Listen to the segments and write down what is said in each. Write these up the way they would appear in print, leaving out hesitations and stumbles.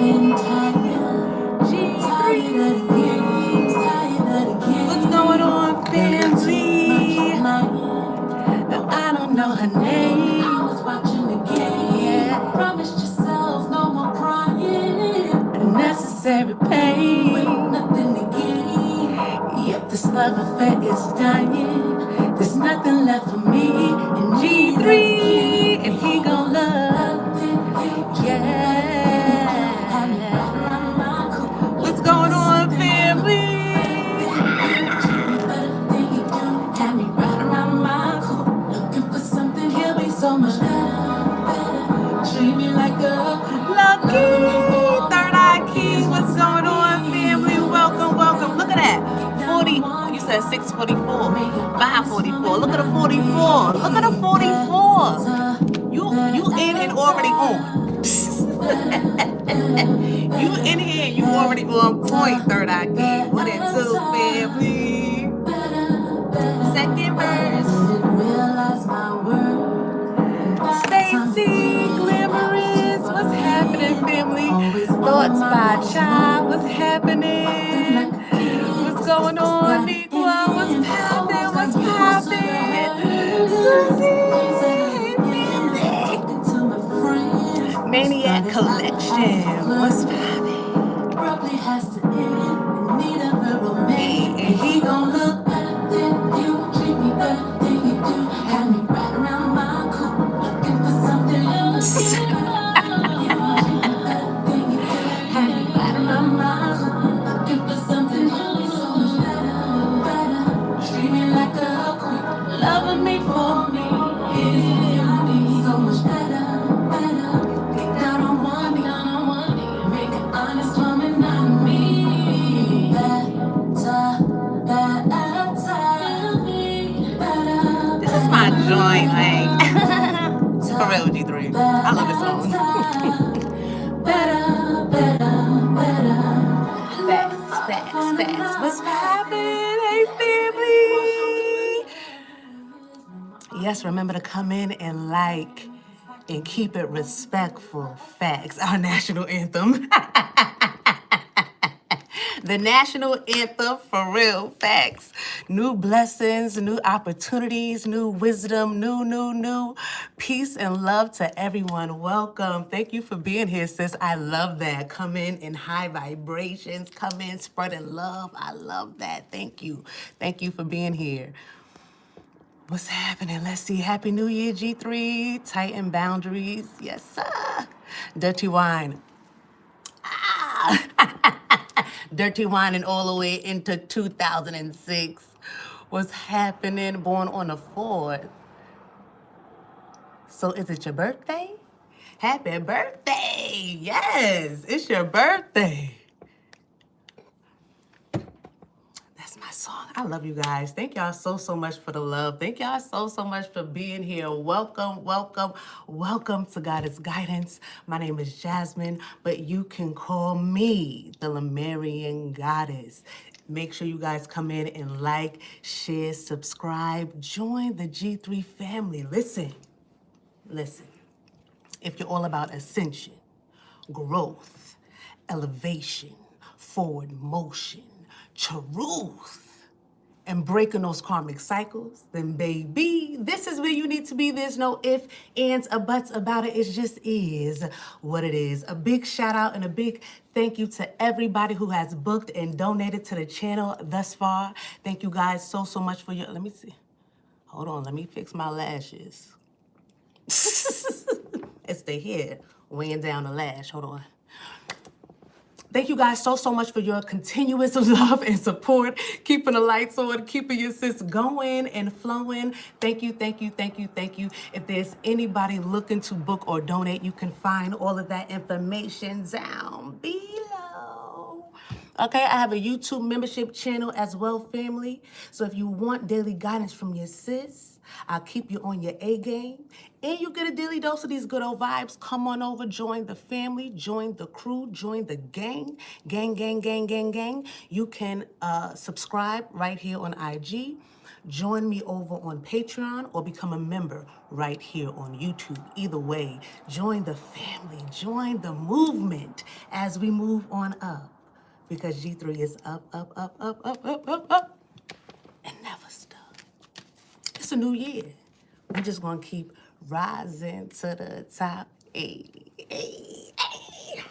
What's going on, family? I don't know her name. I was watching the game. Yeah. Promised yourself no more crying. Unnecessary pain. With nothing to gain. Yep, this love affair is dying. There's nothing left for me in G3, and he gon' love. Yeah. What's going on, family? So much better. Treat me like a lucky third eye king. What's going on, family? Welcome, welcome. Look at that. 40. You said 644. 544. Look at the 44. Look at the 44. You in and already on. You in here, you already on point, third eye king. What it do, family? Second verse. Stacy, glamorous, what's happening, family? Thoughts by Child, what's happening? What's going on, Negro? What's poppin'? What's poppin'? Susie, music. Maniac Collection, what's poppin'? Probably has to end in need of a romance, and he gon' look better than you, treat me better than you do, have me right around my cool. Loving me for me, so much better. Get down on one knee, make an honest woman out of me. Better. This is my joint, like. For real, G3. I love this song. Facts. What's happening? Hey, family. Yes, remember to come in and like and keep it respectful. Facts. Our national anthem. The national anthem, for real, facts. New blessings, new opportunities, new wisdom, new. Peace and love to everyone. Welcome. Thank you for being here, sis. I love that. Come in high vibrations. Come in spreading love. I love that. Thank you. Thank you for being here. What's happening? Let's see. Happy New Year, G3. Tighten boundaries. Yes, sir. Dirty wine. Dirty whining all the way into 2006. What's happening? Born on the 4th. So is it your birthday? Happy birthday! Yes, it's your birthday. That's my song. I love you guys. Thank y'all so much for the love. Thank y'all so much for being here. Welcome to Goddess Guidance. My name is Jasmine, but you can call me the Lemurian Goddess. Make sure you guys come in and like, share, subscribe, join the G3 family. Listen. If you're all about ascension, growth, elevation, forward motion, truth, and breaking those karmic cycles, then baby, this is where you need to be. There's no ifs, ands, or buts about it. It just is what it is. A big shout out and a big thank you to everybody who has booked and donated to the channel thus far. Thank you guys so much for your, let me see. Hold on, let me fix my lashes. It's the hair weighing down the lash. Hold on. Thank you guys so much for your continuous love and support, keeping the lights on, keeping your sis going and flowing. Thank you. If there's anybody looking to book or donate, you can find all of that information down below. Okay, I have a YouTube membership channel as well, family. So if you want daily guidance from your sis, I'll keep you on your A game. And you get a daily dose of these good old vibes. Come on over, join the family, join the crew, join the gang. Gang. You can subscribe right here on IG. join me over on Patreon or become a member right here on YouTube. Either way, join the family, join the movement as we move on up. Because G3 is up, up, up, up, up, up, up, up, and never stop. It's a new year. We're just gonna keep rising to the top. Ay, ay, ay.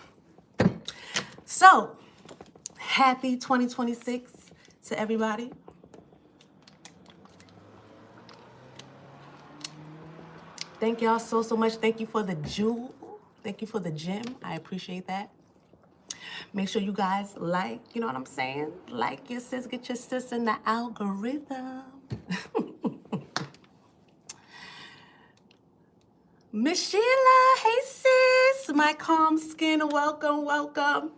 So, happy 2026 to everybody. Thank y'all so much. Thank you for the jewel. Thank you for the gem. I appreciate that. Make sure you guys like, you know what I'm saying? Like your sis, get your sis in the algorithm. Miss Sheila, hey sis, my calm skin, welcome, welcome.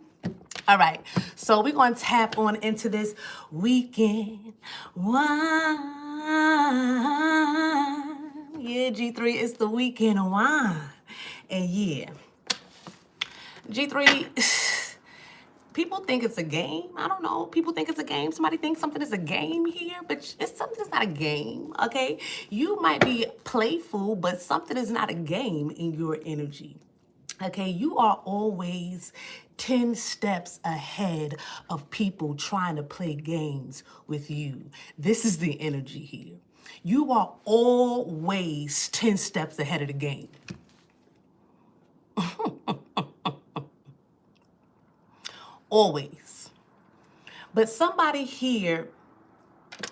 All right, so we're gonna tap on into this weekend wine. Yeah, G3, it's the weekend wine. And yeah, G3, people think it's a game. I don't know. People think it's a game. Somebody thinks something is a game here, but it's something that's not a game, okay? You might be playful, but something is not a game in your energy, okay? You are always 10 steps ahead of people trying to play games with you. This is the energy here. You are always 10 steps ahead of the game. Always. But somebody here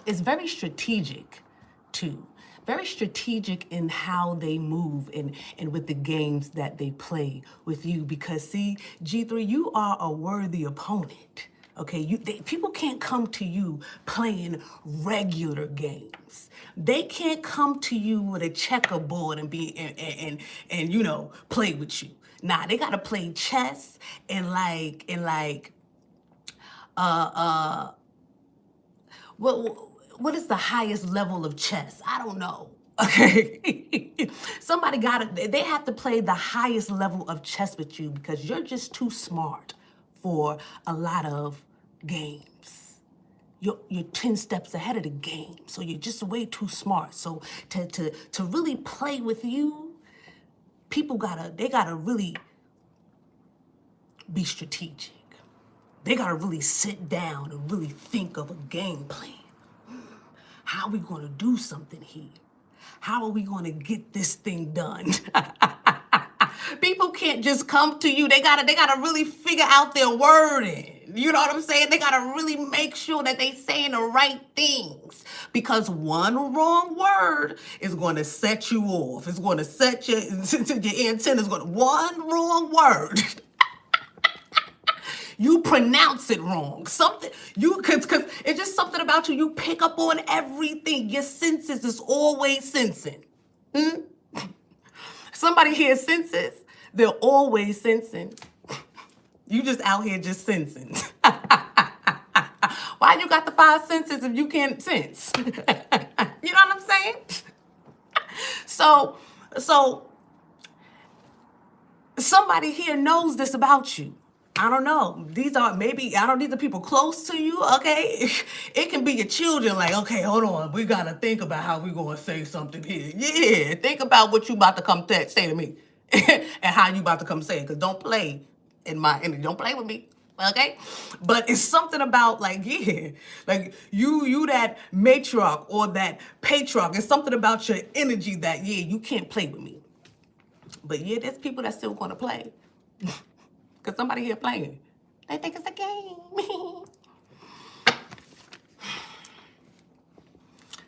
is very strategic too. Very strategic in how they move and with the games that they play with you. Because see, G3, you are a worthy opponent. Okay, people can't come to you playing regular games. They can't come to you with a checkerboard and you know, play with you. Nah, they gotta play chess and what is the highest level of chess? I don't know. Okay. They have to play the highest level of chess with you because you're just too smart for a lot of games. You're 10 steps ahead of the game. So you're just way too smart. So to really play with you, they gotta really be strategic. They gotta really sit down and really think of a game plan. How are we gonna do something here? How are we gonna get this thing done? People can't just come to you. They gotta really figure out their wording. You know what I'm saying? They gotta really make sure that they saying the right things. Because one wrong word is gonna set you off. It's gonna set your antennas. One wrong word. You pronounce it wrong. Cause it's just something about you. You pick up on everything. Your senses is always sensing. Somebody here senses, they're always sensing. You just out here just sensing. Why you got the 5 senses if you can't sense? You know what I'm saying? So somebody here knows this about you. I don't know. These are people close to you, okay? It can be your children like, okay, hold on. We got to think about how we going to say something here. Yeah, think about what you about to come say to me and how you about to come say it. Because don't play in my energy. Don't play with me, okay? But it's something about like, yeah, like you that matriarch or that patriarch. It's something about your energy that, yeah, you can't play with me. But yeah, there's people that still going to play. Because somebody here playing. They think it's a game.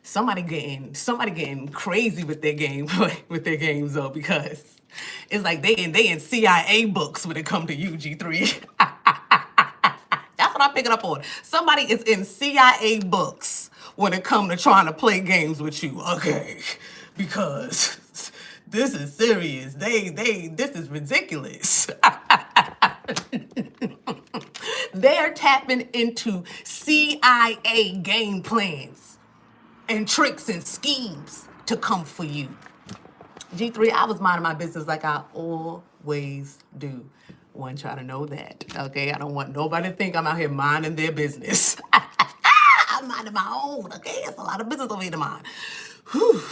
Somebody getting crazy with their games though, because it's like they in CIA books when it come to you, G3. That's what I'm picking up on. Somebody is in CIA books when it come to trying to play games with you, okay? Because this is serious. This is ridiculous. They're tapping into CIA game plans and tricks and schemes to come for you. G3, I was minding my business like I always do. Want y'all to know that, okay? I don't want nobody to think I'm out here minding their business. I'm minding my own, okay? It's a lot of business over here to mind. Whew,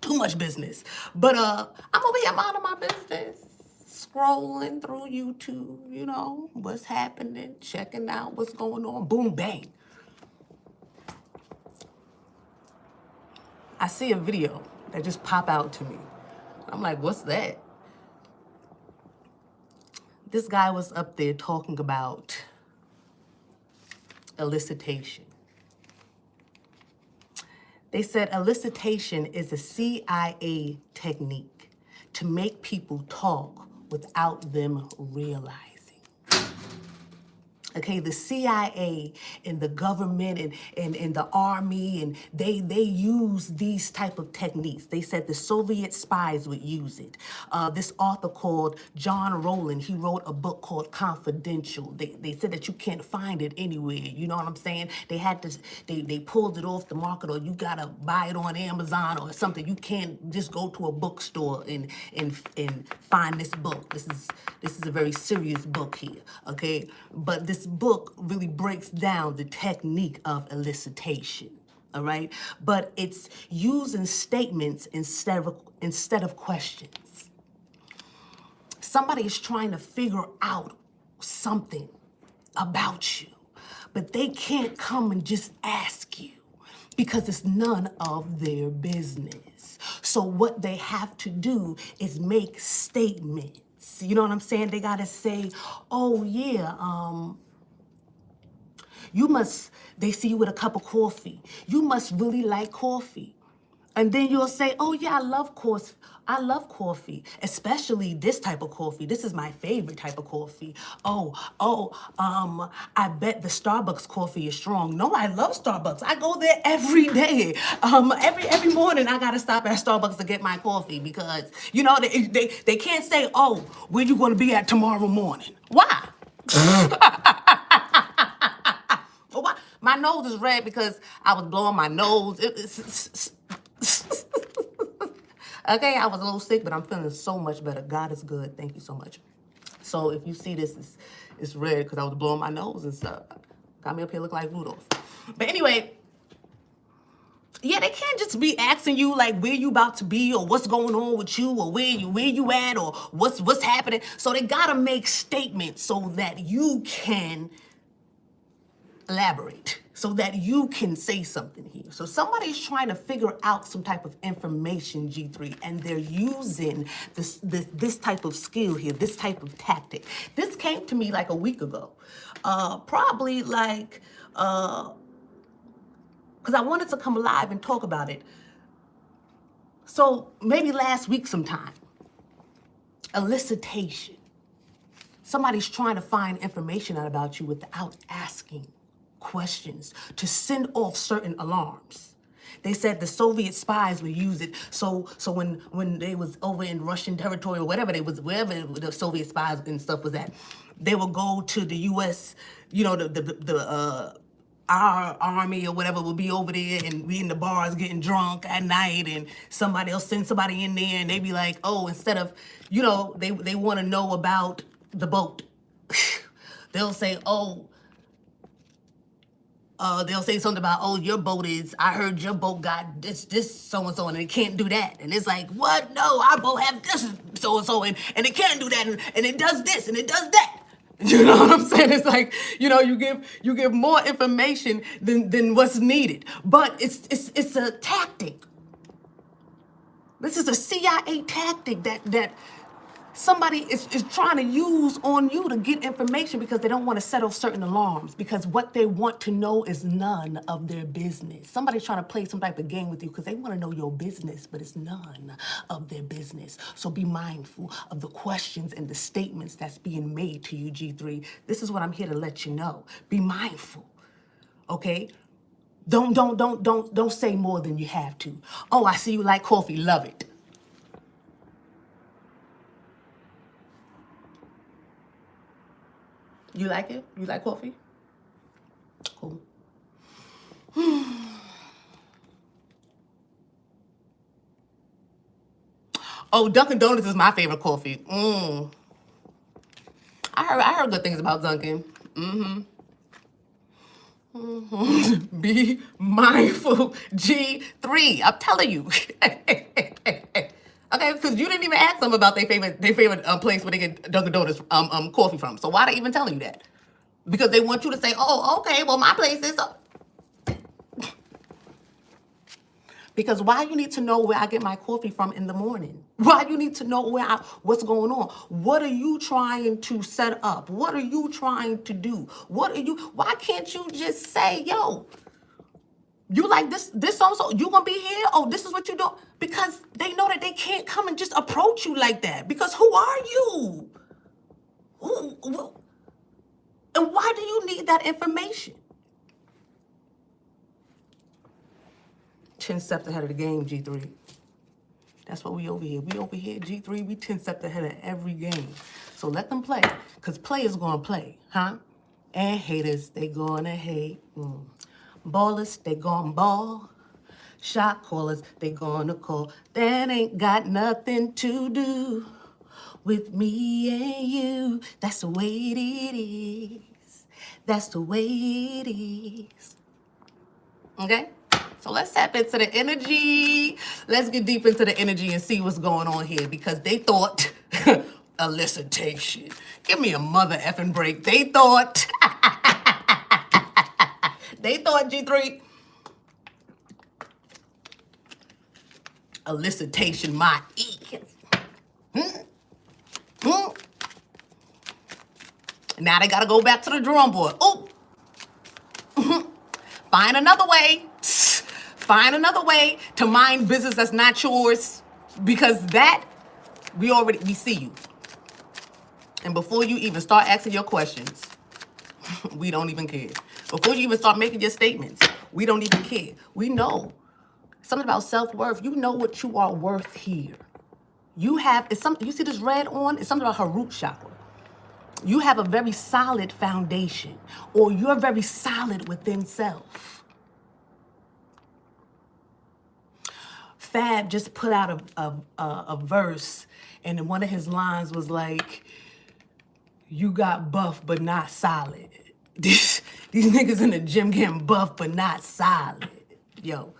too much business. But I'm over here minding my business, scrolling through YouTube, you know, what's happening, checking out what's going on. Boom, bang. I see a video that just pop out to me. I'm like, what's that? This guy was up there talking about elicitation. They said elicitation is a CIA technique to make people talk without them realizing. Okay, the CIA and the government and the army, and they use these type of techniques. They said the Soviet spies would use it. This author called John Rowland, he wrote a book called Confidential. They said that you can't find it anywhere. You know what I'm saying? They had to, they pulled it off the market, or you gotta buy it on Amazon or something. You can't just go to a bookstore and find this book. This is a very serious book here, okay? But this book really breaks down the technique of elicitation, all right? But it's using statements instead of questions. Somebody is trying to figure out something about you, but they can't come and just ask you because it's none of their business. So what they have to do is make statements. You know what I'm saying? They gotta say, oh yeah, they see you with a cup of coffee. You must really like coffee. And then you'll say, oh yeah, I love coffee, especially this type of coffee. This is my favorite type of coffee. I bet the Starbucks coffee is strong. No, I love Starbucks. I go there every day. Every morning I gotta stop at Starbucks to get my coffee because, you know, they can't say, oh, where you gonna be at tomorrow morning? Why? Why? My nose is red because I was blowing my nose. Okay, I was a little sick, but I'm feeling so much better. God is good. Thank you so much. So if you see this, it's red because I was blowing my nose and stuff. Got me up here looking like Rudolph. But anyway, yeah, they can't just be asking you like where you about to be or what's going on with you or where you at or what's happening. So they gotta make statements so that you can elaborate, so that you can say something here. So somebody's trying to figure out some type of information, G3, and they're using this type of skill here, this type of tactic. This came to me like a week ago, probably like, because I wanted to come live and talk about it. So maybe last week sometime, elicitation. Somebody's trying to find information out about you without asking questions to send off certain alarms. They said the Soviet spies would use it. So when they was over in Russian territory or wherever wherever the Soviet spies and stuff was at, they would go to the U.S. You know, our army or whatever would be over there and be in the bars getting drunk at night, and somebody else send somebody in there and they be like, oh, instead of, you know, they want to know about the boat. They'll say, oh. They'll say something about, oh, your boat is, I heard your boat got this, so-and-so, and it can't do that. And it's like, what? No, our boat have this, so-and-so, and it can't do that, and it does this, and it does that. You know what I'm saying? It's like, you know, you give more information than what's needed. But it's a tactic. This is a CIA tactic that somebody is trying to use on you to get information because they don't want to set off certain alarms, because what they want to know is none of their business. Somebody's trying to play some type of game with you because they want to know your business, but it's none of their business. So be mindful of the questions and the statements that's being made to you, G3. This is what I'm here to let you know. Be mindful, okay? Don't say more than you have to. Oh, I see you like coffee. Love it. You like it? You like coffee? Cool. Oh, Dunkin' Donuts is my favorite coffee. I heard good things about Dunkin'. Be mindful, G3. I'm telling you. Okay, because you didn't even ask them about their favorite place where they get Dunkin' Donuts coffee from. So why are they even telling you that? Because they want you to say, oh, okay, well, my place is... Because why you need to know where I get my coffee from in the morning? Why you need to know what's going on? What are you trying to set up? What are you trying to do? Why can't you just say, yo, you like this so you gonna be here? Oh, this is what you do? Because they know that they can't come and just approach you like that. Because who are you? And why do you need that information? 10 steps ahead of the game, G3. That's what we over here. We over here, G3, we 10 steps ahead of every game. So let them play, because players gonna play, huh? And haters, they gonna hate. Ballers, they gonna ball. Shot callers, they gonna call. That ain't got nothing to do with me and you. That's the way it is. That's the way it is. Okay? So let's tap into the energy. Let's get deep into the energy and see what's going on here, because they thought elicitation. Give me a mother effing break. They thought G3 elicitation my ears. Now they gotta go back to the drawing board. Oh, find another way. Find another way to mind business that's not yours, because that we see you. And before you even start asking your questions, we don't even care. Before you even start making your statements, we don't even care. We know something about self-worth. You know what you are worth here. You see this red on? It's something about her root chakra. You have a very solid foundation, or you're very solid within self. Fab just put out a verse, and one of his lines was like, you got buff but not solid. These niggas in the gym getting buff but not solid. Yo,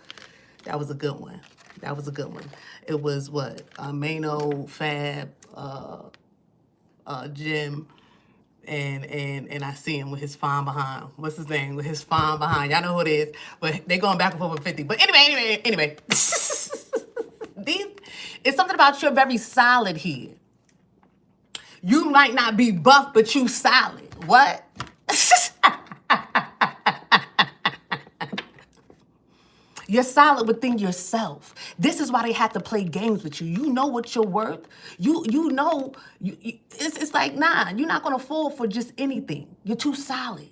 that was a good one. That was a good one. It was what? Mano, Fab, Jim, and I see him with his fine behind. What's his name? With his fine behind. Y'all know who it is. But they going back and forth with 50. But anyway. It's something about you're very solid here. You might not be buff, but you solid. What? You're solid within yourself. This is why they have to play games with you. You know what you're worth. You know, it's like, nah, you're not going to fall for just anything. You're too solid.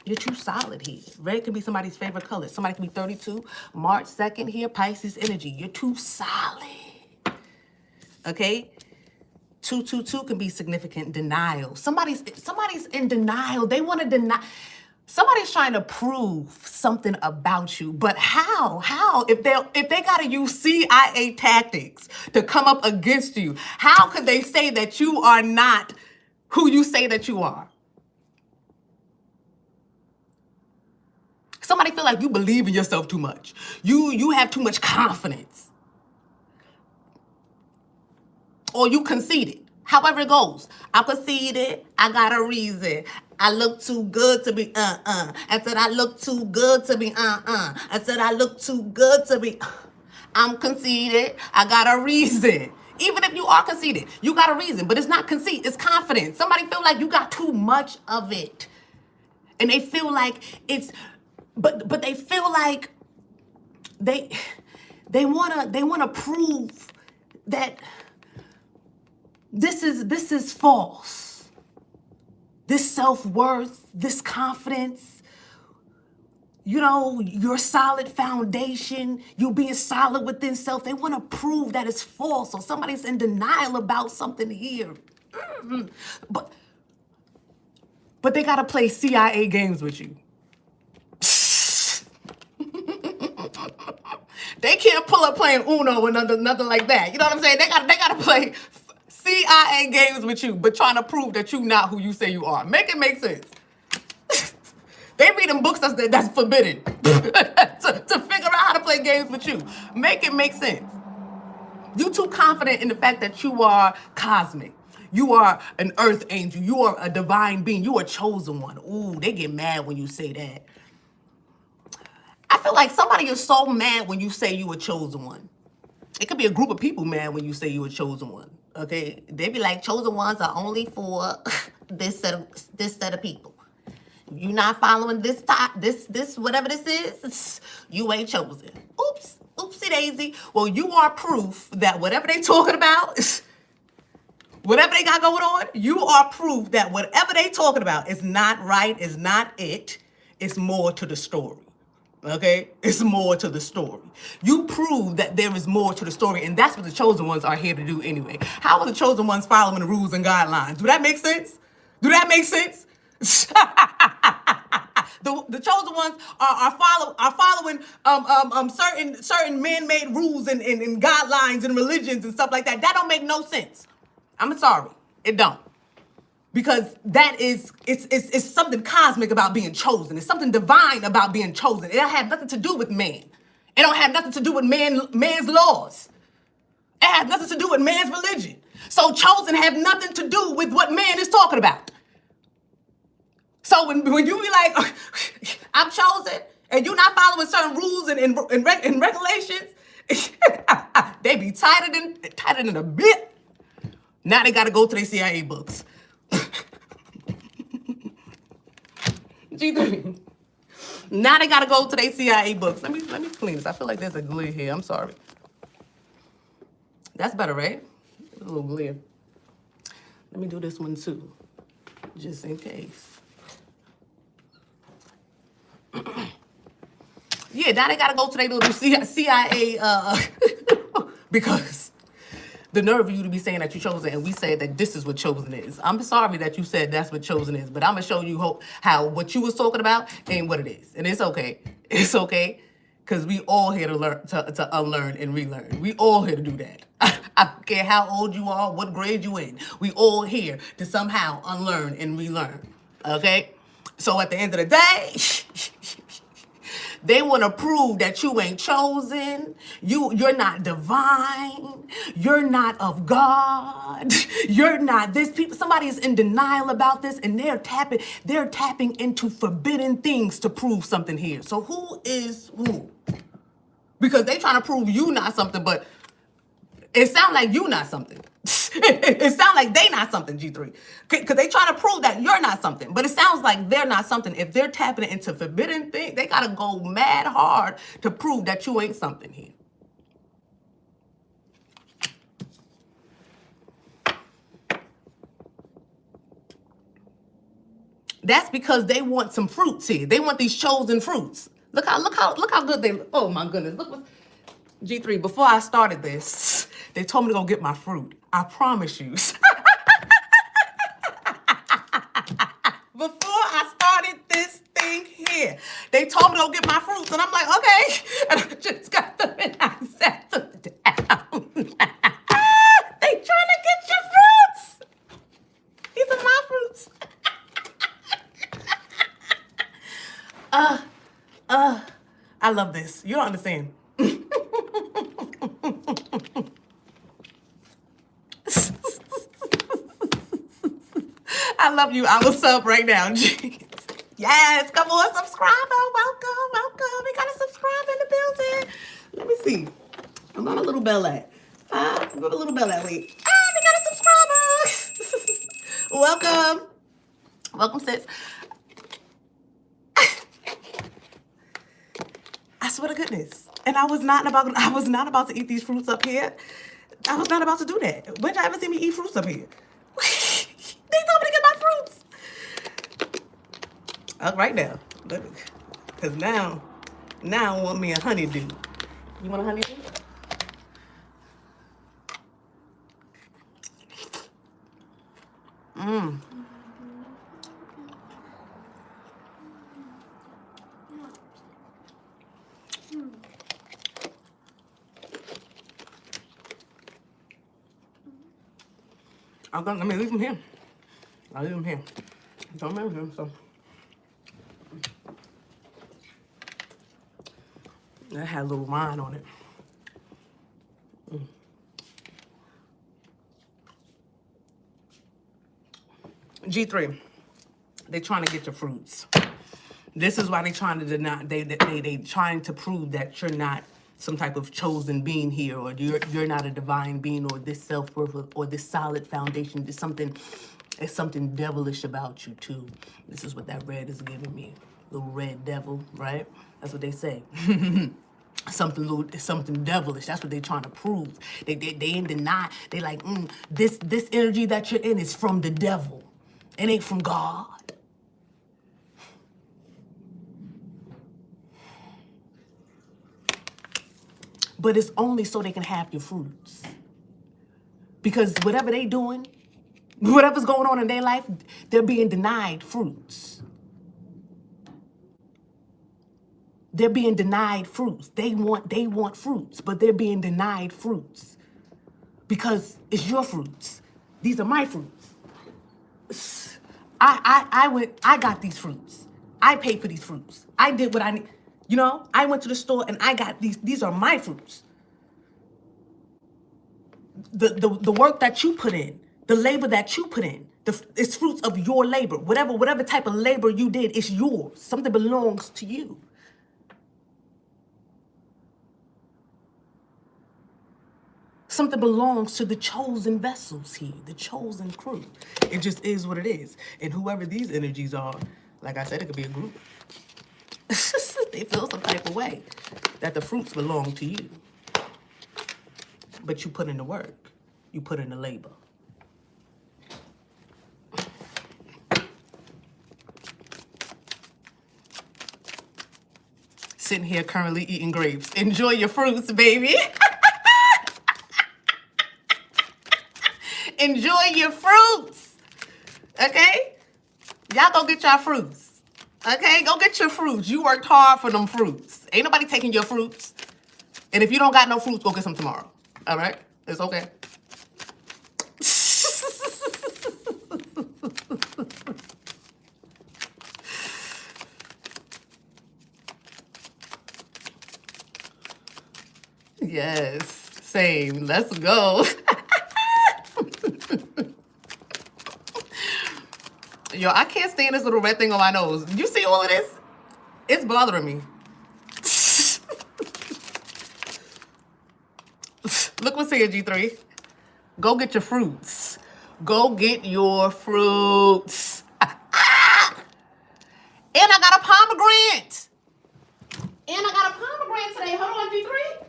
You're too solid here. Red could be somebody's favorite color. Somebody could be 32. March 2nd here, Pisces energy. You're too solid. Okay? 222 can be significant denial. Somebody's in denial. They want to deny. Somebody's trying to prove something about you, but how? How? If they gotta use CIA tactics to come up against you, how could they say that you are not who you say that you are? Somebody feel like you believe in yourself too much. You have too much confidence. Or you conceited. However it goes. I'm conceited. I got a reason. I look too good to be I said I look too good to be I said I look too good to be I'm conceited. I got a reason. Even if you are conceited, you got a reason. But it's not conceit. It's confidence. Somebody feel like you got too much of it. And they feel like it's... But they feel like they wanna prove that this is false. This self-worth, this confidence, you know, your solid foundation, you being solid within self. They want to prove that it's false. So somebody's in denial about something here. But they gotta play CIA games with you. They can't pull up playing Uno or nothing like that. You know what I'm saying? They gotta play CIA games with you, but trying to prove that you're not who you say you are. Make it make sense. They reading books that's forbidden to figure out how to play games with you. Make it make sense. You too confident in the fact that you are cosmic. You are an earth angel. You are a divine being. You are a chosen one. Ooh, they get mad when you say that. I feel like somebody is so mad when you say you a chosen one. It could be a group of people mad when you say you a chosen one. Okay, they be like, chosen ones are only for this set of people. You not following this whatever this is, you ain't chosen. Oops, oopsie daisy. Well, you are proof that whatever they talking about, whatever they got going on, you are proof that whatever they talking about is not right, is not it. It's more to the story. Okay? It's more to the story. You prove that there is more to the story, and that's what the chosen ones are here to do anyway. How are the chosen ones following the rules and guidelines? Do that make sense? Do that make sense? The chosen ones are following certain man-made rules and guidelines and religions and stuff like that. That don't make no sense. I'm sorry, it don't. Because that is, it's something cosmic about being chosen. It's something divine about being chosen. It don't have nothing to do with man. It don't have nothing to do with man's laws. It has nothing to do with man's religion. So chosen have nothing to do with what man is talking about. So when you be like, I'm chosen, and you're not following certain rules and regulations, they be tighter than a bit. Now they got to go to their CIA books. G3. Now they got to go to their CIA books. Let me clean this. I feel like there's a glare here. I'm sorry. That's better, right? A little glare. Let me do this one too, just in case. Yeah, now they gotta go to their little CIA, because the nerve of you to be saying that you're chosen, and we said that this is what chosen is. I'm sorry that you said that's what chosen is, but I'm gonna show you how what you was talking about ain't what it is, and it's okay. It's okay, because we all here to learn, to unlearn and relearn. We all here to do that. I don't care how old you are, what grade you in. We all here to somehow unlearn and relearn. Okay, so at the end of the day. They want to prove that you ain't chosen. You're not divine. You're not of God. You're not this. Somebody is in denial about this, and they're tapping into forbidden things to prove something here. So who is who? Because they trying to prove you not something, but it sounds like you not something. It sounds like they not something, G3. Because they trying to prove that you're not something. But it sounds like they're not something. If they're tapping into forbidden things, they got to go mad hard to prove that you ain't something here. That's because they want some fruits here. They want these chosen fruits. Look how good they look. Oh my goodness. Look what G3, before I started this, they told me to go get my fruit. I promise you. Before I started this thing here, they told me to go get my fruits. And I'm like, okay. And I just got them and I sat them down. They trying to get your fruits. These are my fruits. I love this. You don't understand. I love you. I will sub right now. Yes, come on, subscriber. Welcome. We got a subscriber in the building. Let me see. I'm on a little bell at. Where a little bell at? Wait. We got a subscriber. Welcome, sis. I swear to goodness. And I was not about to eat these fruits up here. I was not about to do that. When did I ever see me eat fruits up here? They told me to get my fruits. Right now. Because now I want me a honeydew. You want a honeydew? Let me leave them here. I'll leave them here. Don't remember them, so. It had a little wine on it. G3, they trying to get your fruits. This is why they trying to deny. They trying to prove that you're not some type of chosen being here, or you're not a divine being, or this self-worth, or this solid foundation. There's something devilish about you too. This is what that red is giving me. Little red devil, right? That's what they say. Something devilish. That's what they're trying to prove. They ain't deny. They like, this energy that you're in is from the devil. It ain't from God. But it's only so they can have your fruits. Because whatever they doing, whatever's going on in their life, they're being denied fruits. They're being denied fruits. They want fruits, but they're being denied fruits. Because it's your fruits. These are my fruits. I got these fruits. I paid for these fruits. I did what I need. You know, I went to the store and I got these. These are my fruits. The work that you put in, the labor that you put in, it's fruits of your labor. Whatever type of labor you did, it's yours. Something belongs to you. Something belongs to the chosen vessels here, the chosen crew. It just is what it is. And whoever these energies are, like I said, it could be a group. They feel some type of way that the fruits belong to you. But you put in the work. You put in the labor. Sitting here currently eating grapes. Enjoy your fruits, baby. Enjoy your fruits. Okay? Y'all go get y'all fruits. Okay? Go get your fruits. You worked hard for them fruits. Ain't nobody taking your fruits. And if you don't got no fruits, go get some tomorrow. All right? It's okay. Yes. Same. Let's go. Yo, I can't stand this little red thing on my nose. You see all of this? It's bothering me. Look what's here, G3. Go get your fruits. Go get your fruits. And I got a pomegranate. And I got a pomegranate today. Hold on, G3.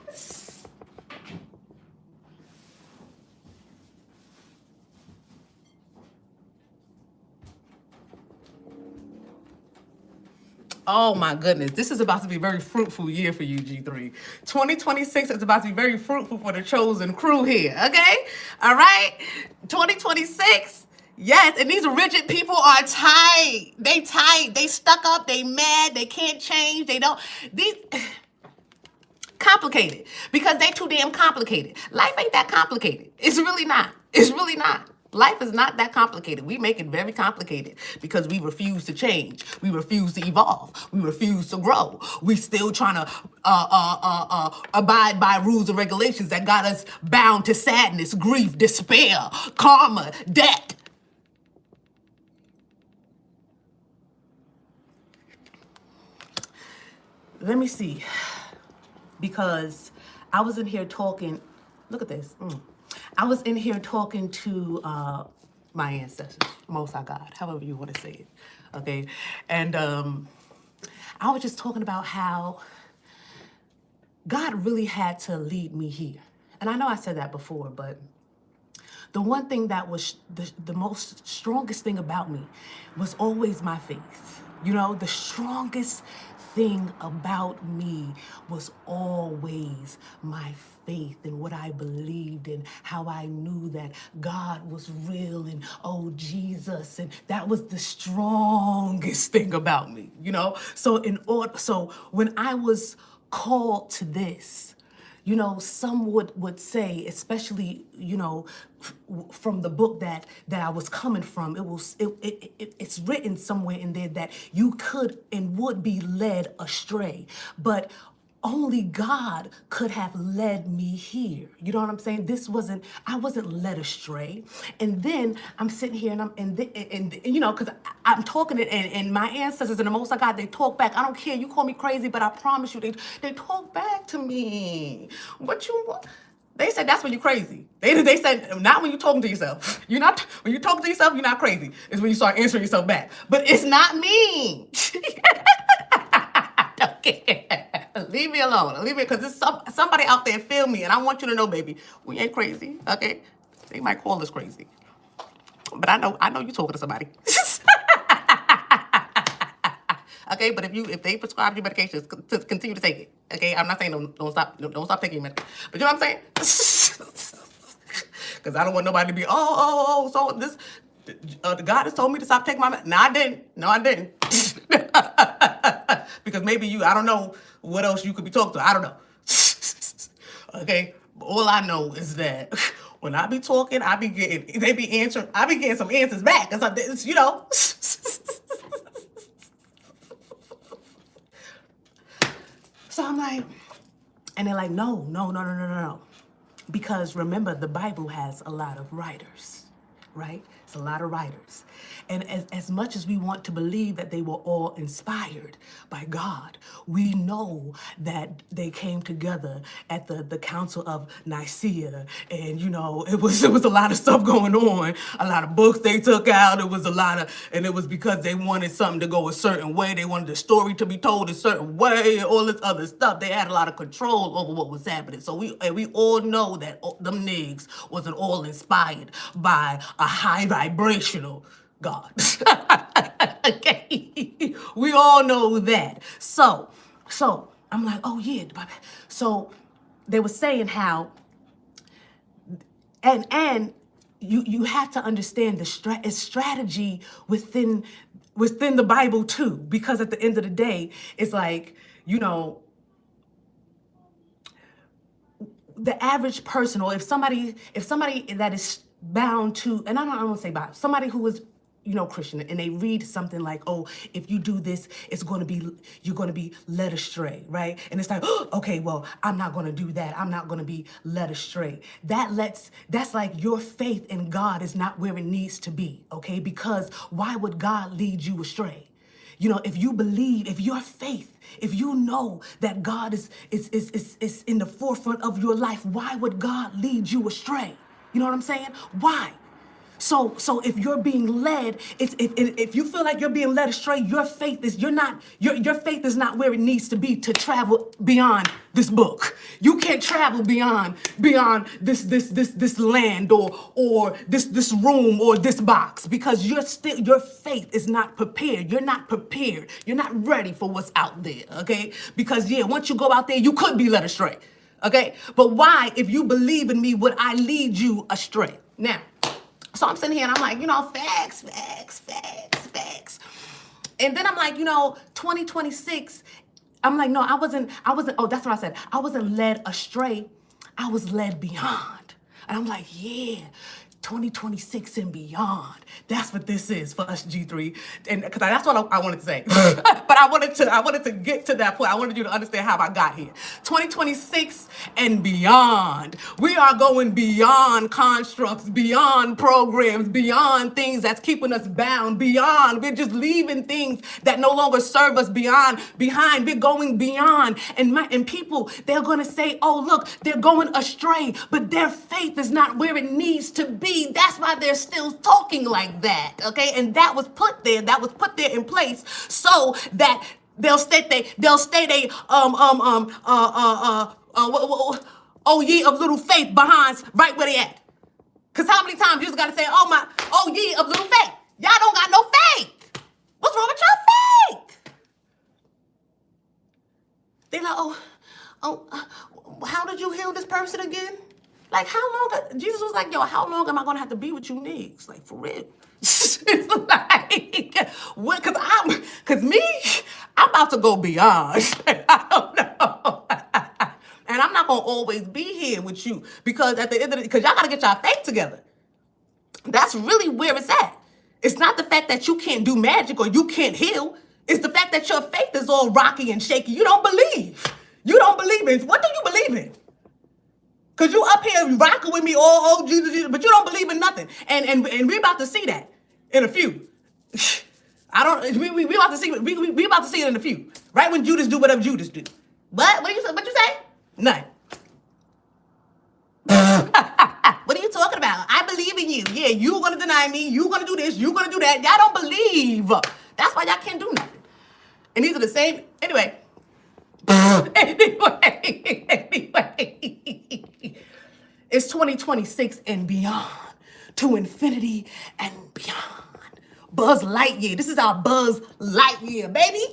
Oh my goodness, this is about to be a very fruitful year for you, G3. 2026 is about to be very fruitful for the chosen crew here, okay? All right? 2026, yes, and these rigid people are tight. They tight, they stuck up, they mad, they can't change, they don't, these, complicated, because they too damn complicated. Life ain't that complicated. It's really not. It's really not. Life is not that complicated. We make it very complicated because we refuse to change. We refuse to evolve. We refuse to grow. We still trying to abide by rules and regulations that got us bound to sadness, grief, despair, karma, debt. Let me see. Because I was in here talking, look at this. I was in here talking to my ancestors, Most High God, however you want to say it, okay? And I was just talking about how God really had to lead me here. And I know I said that before, but the one thing that was the most strongest thing about me was always my faith. You know, the strongest thing about me was always my faith and what I believed and how I knew that God was real and oh Jesus, and that was the strongest thing about me, you know? So when I was called to this, you know, some would say, especially, you know, from the book that I was coming from, it's written somewhere in there that you could and would be led astray. But only God could have led me here. You know what I'm saying? I wasn't led astray. And then I'm sitting here and you know, because I'm talking it, and my ancestors and the Most High God, they talk back. I don't care. You call me crazy, but I promise you, they talk back to me. What you want? They said that's when you're crazy. They said not when you're talking to yourself. When you talk to yourself, you're not crazy. It's when you start answering yourself back. But it's not me. Okay. Leave me alone. Leave me, because there's somebody out there feel me, and I want you to know, baby, we ain't crazy. Okay, they might call us crazy, but I know you talking to somebody. Okay, but if they prescribe you medications, continue to take it. Okay, I'm not saying don't stop taking your medication, but you know what I'm saying? Because I don't want nobody to be so this God has told me to stop taking my medicine. No, I didn't. Because maybe I don't know what else you could be talking to. I don't know. Okay, but all I know is that when I be talking, I be getting some answers back. It's, you know. So I'm like, and they're like, no. Because remember, the Bible has a lot of writers, right? It's a lot of writers. And as much as we want to believe that they were all inspired by God, we know that they came together at the Council of Nicaea. And, you know, it was a lot of stuff going on, a lot of books they took out. And it was because they wanted something to go a certain way. They wanted the story to be told a certain way and all this other stuff. They had a lot of control over what was happening. So we all know that them niggas wasn't all inspired by a high vibrational God. Okay. We all know that. So I'm like, oh yeah. So they were saying how, and you have to understand the strategy within the Bible too, because at the end of the day, it's like, you know, the average person, or if somebody that is bound to, and I don't want to say bound, somebody who is, you know, Christian, and they read something like, oh, if you do this, you're going to be led astray, right? And it's like, oh, okay, well, I'm not going to do that. I'm not going to be led astray. That's like your faith in God is not where it needs to be, okay? Because why would God lead you astray? You know, if you believe, if your faith, if you know that God is in the forefront of your life, why would God lead you astray? You know what I'm saying? Why? So if you're being led, if you feel like you're being led astray, your faith is not where it needs to be to travel beyond this book. You can't travel beyond this land or this room or this box, because your faith is not prepared. You're not prepared. You're not ready for what's out there. Okay? Because once you go out there, you could be led astray. Okay? But why, if you believe in me, would I lead you astray? Now, so I'm sitting here and I'm like, you know, facts. And then I'm like, you know, 2026, I'm like, no, I wasn't, oh, that's what I said. I wasn't led astray. I was led beyond. And I'm like, yeah, 2026 and beyond. That's what this is for us, G3. And because that's what I wanted to say. But I wanted to get to that point. I wanted you to understand how I got here. 2026 and beyond. We are going beyond constructs, beyond programs, beyond things that's keeping us bound, beyond. We're just leaving things that no longer serve us behind. We're going beyond. And people, they're going to say, oh, look, they're going astray, but their faith is not where it needs to be. That's why they're still talking like that, okay? And that was put there in place so that they'll stay oh ye of little faith behind right where they at. Cause how many times you just gotta say, oh ye of little faith? Y'all don't got no faith. What's wrong with your faith? They like, how did you heal this person again? Like, how long? Jesus was like, yo, how long am I gonna have to be with you niggas? Like, for real. It's like, what? Cause I'm about to go beyond. I don't know. And I'm not gonna always be here with you, because at the end of because y'all gotta get y'all faith together. That's really where it's at. It's not the fact that you can't do magic or you can't heal. It's the fact that your faith is all rocky and shaky. You don't believe. You don't believe in. What do you believe in? Because you up here rocking with me, oh, Jesus, Jesus, but you don't believe in nothing. And we're about to see that in a few. We about to see we about to see it in a few. Right when Judas do whatever Judas do. What you say? Nothing. What are you talking about? I believe in you. Yeah, you're gonna deny me, you're gonna do this, you're gonna do that. Y'all don't believe. That's why y'all can't do nothing. And these are the same anyway. It's 2026 and beyond. To infinity and beyond. Buzz Lightyear. This is our Buzz Lightyear, baby.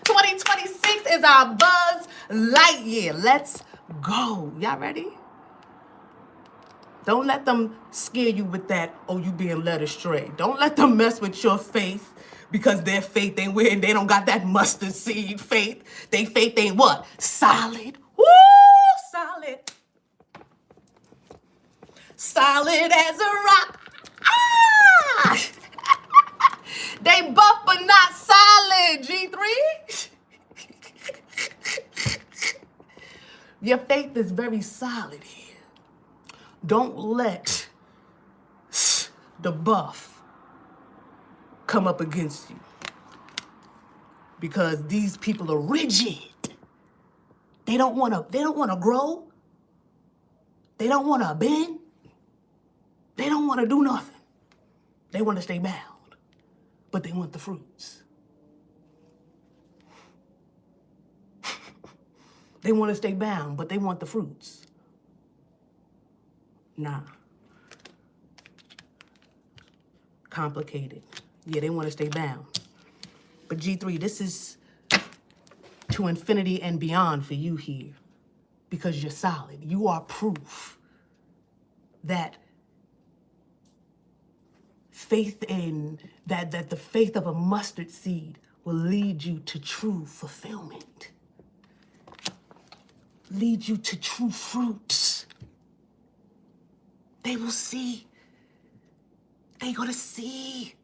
2026 is our Buzz Lightyear. Let's go. Y'all ready? Don't let them scare you with that, oh, you being led astray. Don't let them mess with your faith because their faith ain't weird. They don't got that mustard seed faith. They faith ain't what? Solid. Woo! Solid. Solid as a rock. Ah! They buff but not solid, G3. Your faith is very solid here. Don't let the buff come up against you. Because these people are rigid. They don't wanna grow. They don't wanna bend. They don't wanna do nothing. They wanna stay bound. But they want the fruits. They wanna stay bound, but they want the fruits. Nah. Complicated. Yeah, they want to stay bound. But G3, this is to infinity and beyond for you here. Because you're solid. You are proof that faith in, that the faith of a mustard seed will lead you to true fulfillment. Lead you to true fruits. They will see. They're gonna see.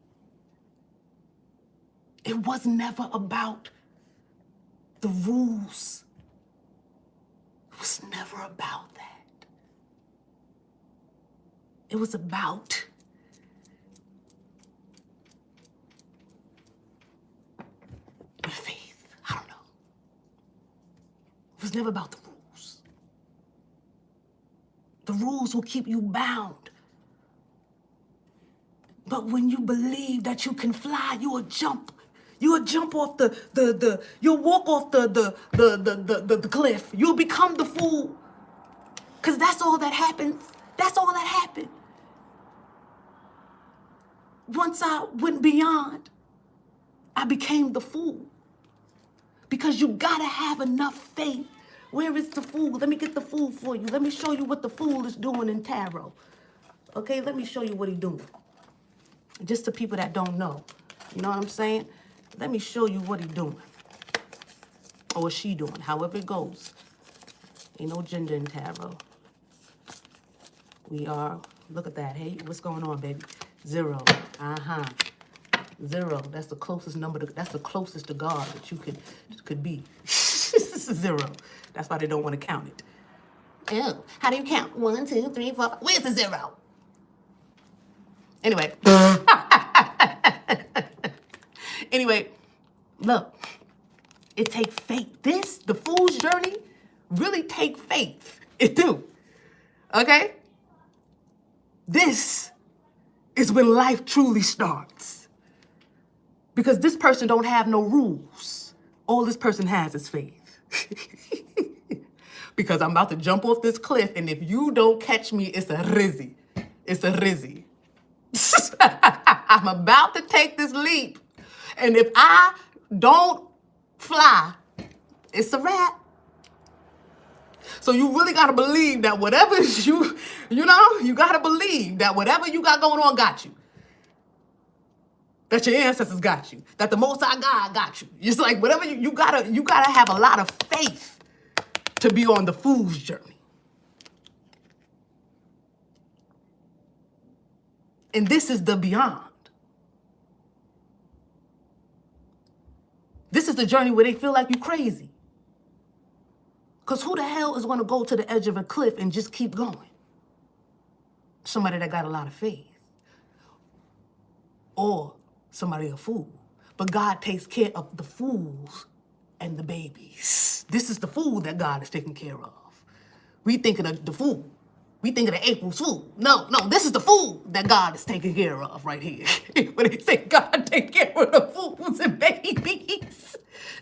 It was never about the rules. It was never about that. It was about your faith. I don't know. It was never about the rules. The rules will keep you bound. But when you believe that you can fly, you will jump. You will jump off you'll walk off the cliff. You'll become the fool. Because that's all that happens. That's all that happened. Once I went beyond, I became the fool. Because you gotta have enough faith. Where is the fool? Let me get the fool for you. Let me show you what the fool is doing in tarot. Okay, let me show you what he's doing. Just to people that don't know. You know what I'm saying? Let me show you what he's doing. Or what she doing, however it goes. Ain't no gender in tarot. We are, look at that. Hey, what's going on, baby? 0. 0. That's the closest number that's the closest to God that you could be. 0. That's why they don't want to count it. Ew. How do you count? 1, 2, 3, 4, 5. Where's the 0? Anyway. Anyway, look. It takes faith. The fool's journey, really take faith. It do. Okay? This is when life truly starts. Because this person don't have no rules. All this person has is faith. Because I'm about to jump off this cliff, and if you don't catch me, it's a rizzy. It's a rizzy. I'm about to take this leap. And if I don't fly, it's a wrap. So you really got to believe that whatever you got to believe that whatever you got going on got you. That your ancestors got you. That the Most High God got you. It's like whatever you gotta have a lot of faith to be on the fool's journey. And this is the beyond. This is the journey where they feel like you crazy. Because who the hell is going to go to the edge of a cliff and just keep going? Somebody that got a lot of faith. Or somebody a fool. But God takes care of the fools and the babies. This is the fool that God is taking care of. We thinking of the fool. We thinking of April's fool. No, this is the fool that God is taking care of right here. When they say God take care of the fools and babies,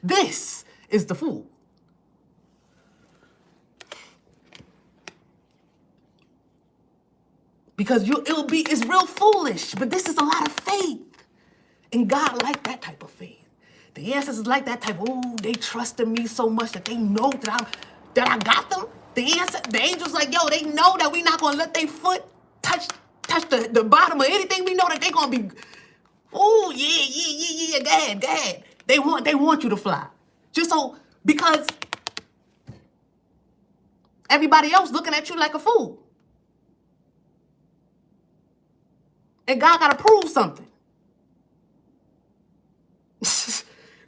this is the fool. Because it's real foolish, but this is a lot of faith. And God like that type of faith. The ancestors like that type, they trusted me so much that they know that I got them. The angels like, yo, they know that we not gonna let their foot touch the bottom of anything. We know that they gonna be, yeah, go ahead. They want you to fly. Just so, because everybody else looking at you like a fool. And God gotta prove something.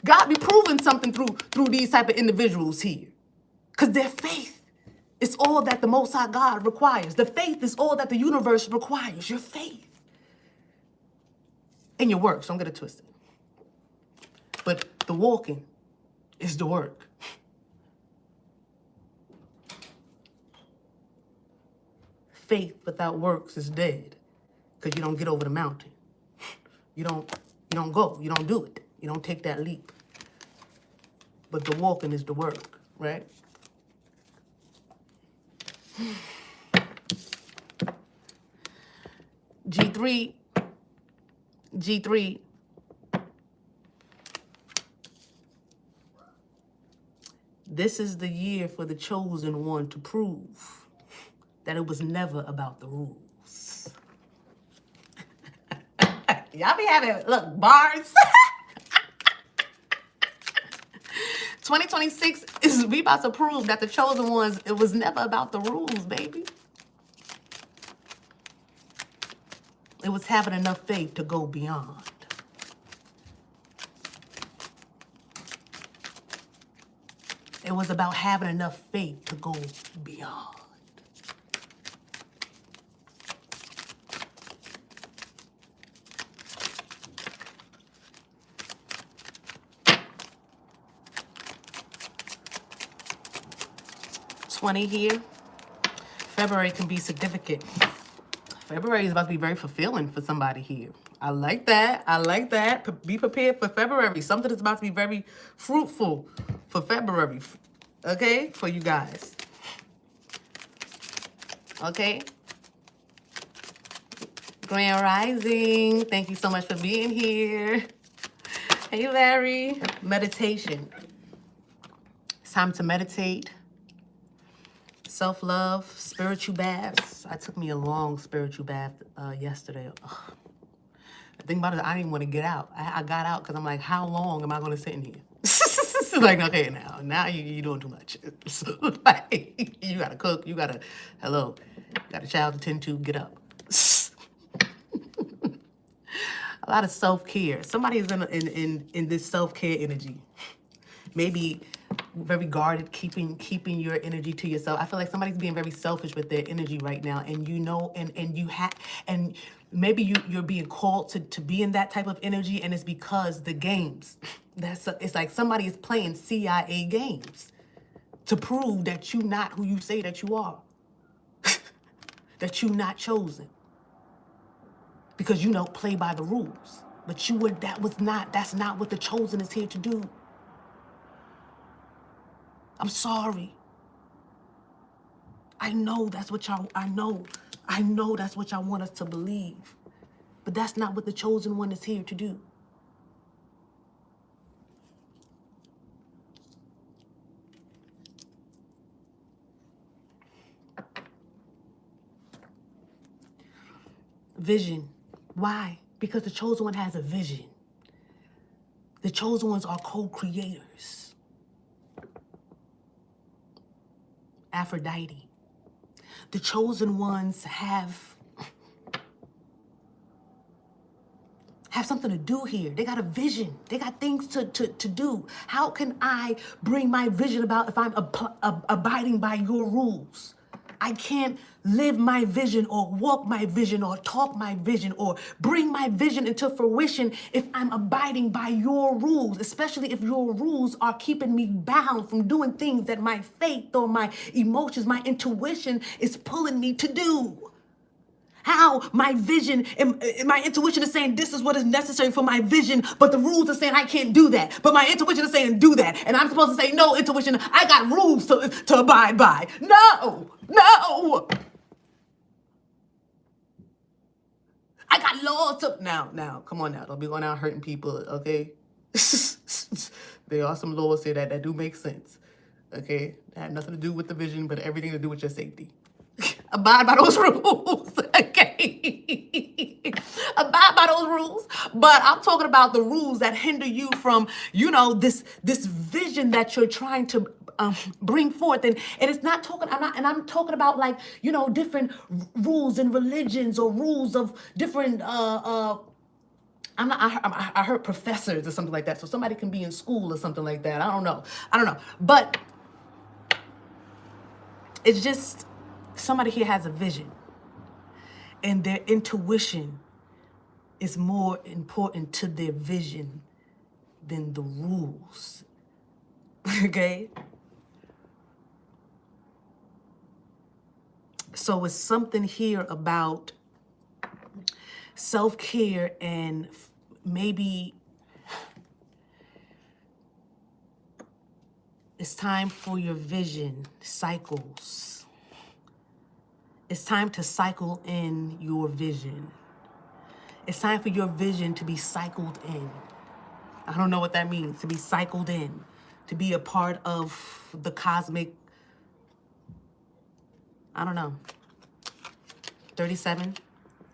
God be proving something through these type of individuals here. Because their faith is all that the Most High God requires. The faith is all that the universe requires. Your faith. And your works. Don't get it twisted. But the walking is the work. Faith without works is dead. Because you don't get over the mountain. You don't go. You don't do it. You don't take that leap. But the walking is the work, right? G3. This is the year for the chosen one to prove that it was never about the rules. Y'all be having, look, bars. 2026 we about to prove that the chosen ones, it was never about the rules, baby. It was having enough faith to go beyond. It was about having enough faith to go beyond. Here. February can be significant. February is about to be very fulfilling for somebody here. I like that. Be prepared for February. Something is about to be very fruitful for February. Okay? For you guys. Okay? Grand Rising. Thank you so much for being here. Hey, Larry. Meditation. It's time to meditate. Self-love, spiritual baths. I took me a long spiritual bath yesterday. Ugh. The thing about it, I didn't want to get out. I got out because I'm like, how long am I going to sit in here? Like, okay, now you're doing too much. So, like, you got to cook. You got a child to tend to, get up. A lot of self-care. Somebody is in this self-care energy. Maybe very guarded, keeping your energy to yourself. I feel like somebody's being very selfish with their energy right now, and you know, and maybe you're being called to be in that type of energy, and it's because the games. It's like somebody is playing CIA games to prove that you're not who you say that you are, that you're not chosen, because you don't play by the rules. But that's not what the chosen is here to do. I'm sorry. I know that's what I know that's what y'all want us to believe. But that's not what the chosen one is here to do. Vision. Why? Because the chosen one has a vision. The chosen ones are co-creators. Aphrodite. The chosen ones have have something to do here. They got a vision. They got things to do. How can I bring my vision about if I'm abiding by your rules? I can't live my vision or walk my vision or talk my vision or bring my vision into fruition if I'm abiding by your rules, especially if your rules are keeping me bound from doing things that my faith or my emotions, my intuition is pulling me to do. How my vision and my intuition is saying this is what is necessary for my vision, but the rules are saying I can't do that. But my intuition is saying do that. And I'm supposed to say, no, intuition, I got rules to abide by. No. I got laws to... Now, come on now. Don't be going out hurting people, okay? There are some laws here that do make sense, okay? That have nothing to do with the vision, but everything to do with your safety. Abide by those rules, okay? Abide by those rules. But I'm talking about the rules that hinder you from, this vision that you're trying to bring forth. And it's not talking, I'm talking about like, different rules in religions or rules of different, I heard professors or something like that. So somebody can be in school or something like that. I don't know. But it's just, somebody here has a vision and their intuition is more important to their vision than the rules, okay? So it's something here about self-care and maybe it's time for your vision cycles. It's time to cycle in your vision. It's time for your vision to be cycled in. I don't know what that means, to be cycled in, to be a part of the cosmic, I don't know. 37,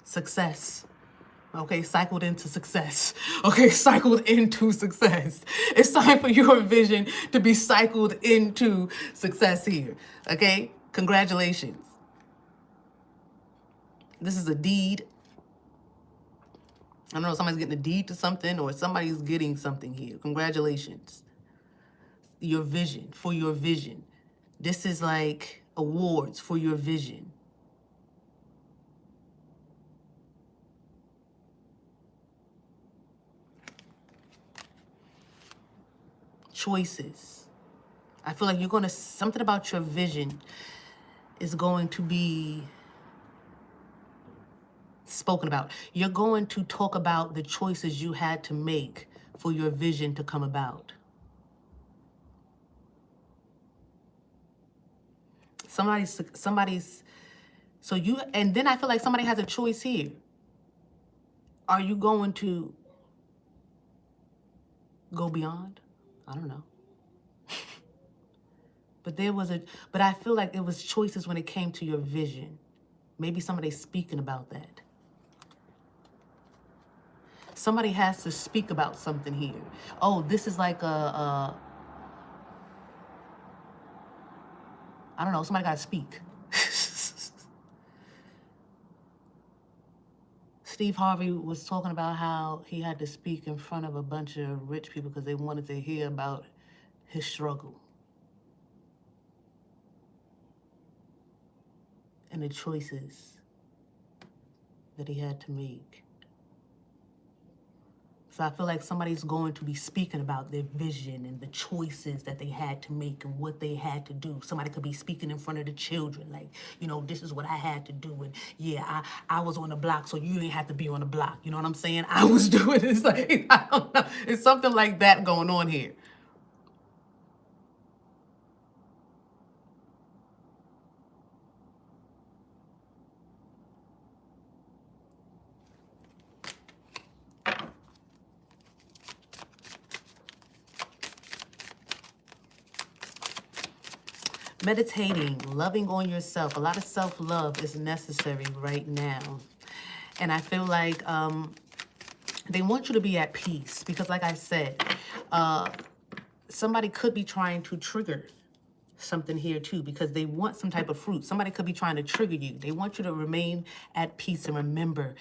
success. Okay, cycled into success. Okay, cycled into success. It's time for your vision to be cycled into success here. Okay, congratulations. This is a deed. I don't know, somebody's getting a deed to something or somebody's getting something here. Congratulations. Your vision, for your vision. This is like awards for your vision. Choices. I feel like something about your vision is going to be spoken about. You're going to talk about the choices you had to make for your vision to come about. And then I feel like somebody has a choice here. Are you going to go beyond? I don't know. But I feel like it was choices when it came to your vision. Maybe somebody's speaking about that. Somebody has to speak about something here. Oh, this is like I don't know, somebody got to speak. Steve Harvey was talking about how he had to speak in front of a bunch of rich people because they wanted to hear about his struggle and the choices that he had to make. So I feel like somebody's going to be speaking about their vision and the choices that they had to make and what they had to do. Somebody could be speaking in front of the children, like, this is what I had to do. And yeah, I was on the block, so you ain't have to be on the block. You know what I'm saying? I was doing this, like, I don't know. It's something like that going on here. Meditating, loving on yourself. A lot of self-love is necessary right now. And I feel like they want you to be at peace because, like I said, somebody could be trying to trigger something here too because they want some type of fruit. Somebody could be trying to trigger you. They want you to remain at peace and remember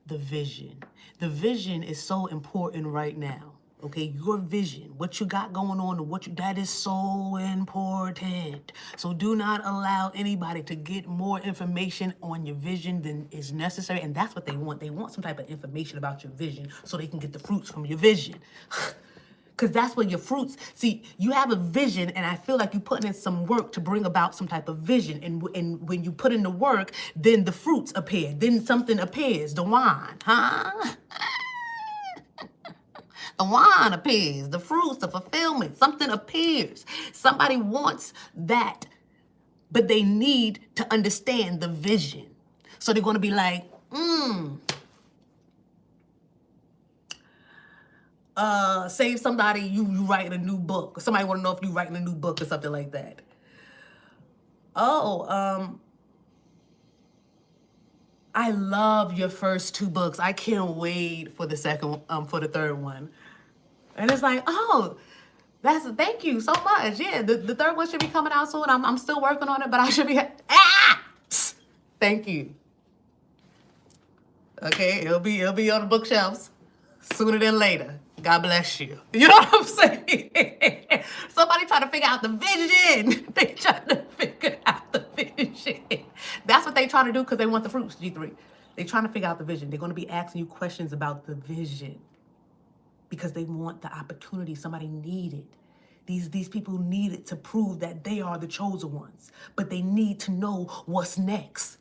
the vision. The vision is so important right now. Okay, your vision, what you got going on, and that is so important. So do not allow anybody to get more information on your vision than is necessary. And that's what they want. They want some type of information about your vision so they can get the fruits from your vision. Because that's where your fruits, see, you have a vision, and I feel like you're putting in some work to bring about some type of vision. And when you put in the work, then the fruits appear. Then something appears, the wine, huh? The wine appears, the fruits, the fulfillment, something appears. Somebody wants that, but they need to understand the vision. So they're going to be like, say somebody, you writing a new book. Somebody want to know if you writing a new book or something like that. I love your first 2 books. I can't wait for the third one. And it's like, oh, thank you so much. Yeah, the third one should be coming out soon. I'm still working on it, but I should be, thank you. Okay, it'll be on the bookshelves sooner than later. God bless you. You know what I'm saying? Somebody trying to figure out the vision. They trying to figure out the vision. That's what they trying to do because they want the fruits, G3. They trying to figure out the vision. They're going to be asking you questions about the vision because they want the opportunity. Somebody needed. These people needed to prove that they are the chosen ones, but they need to know what's next.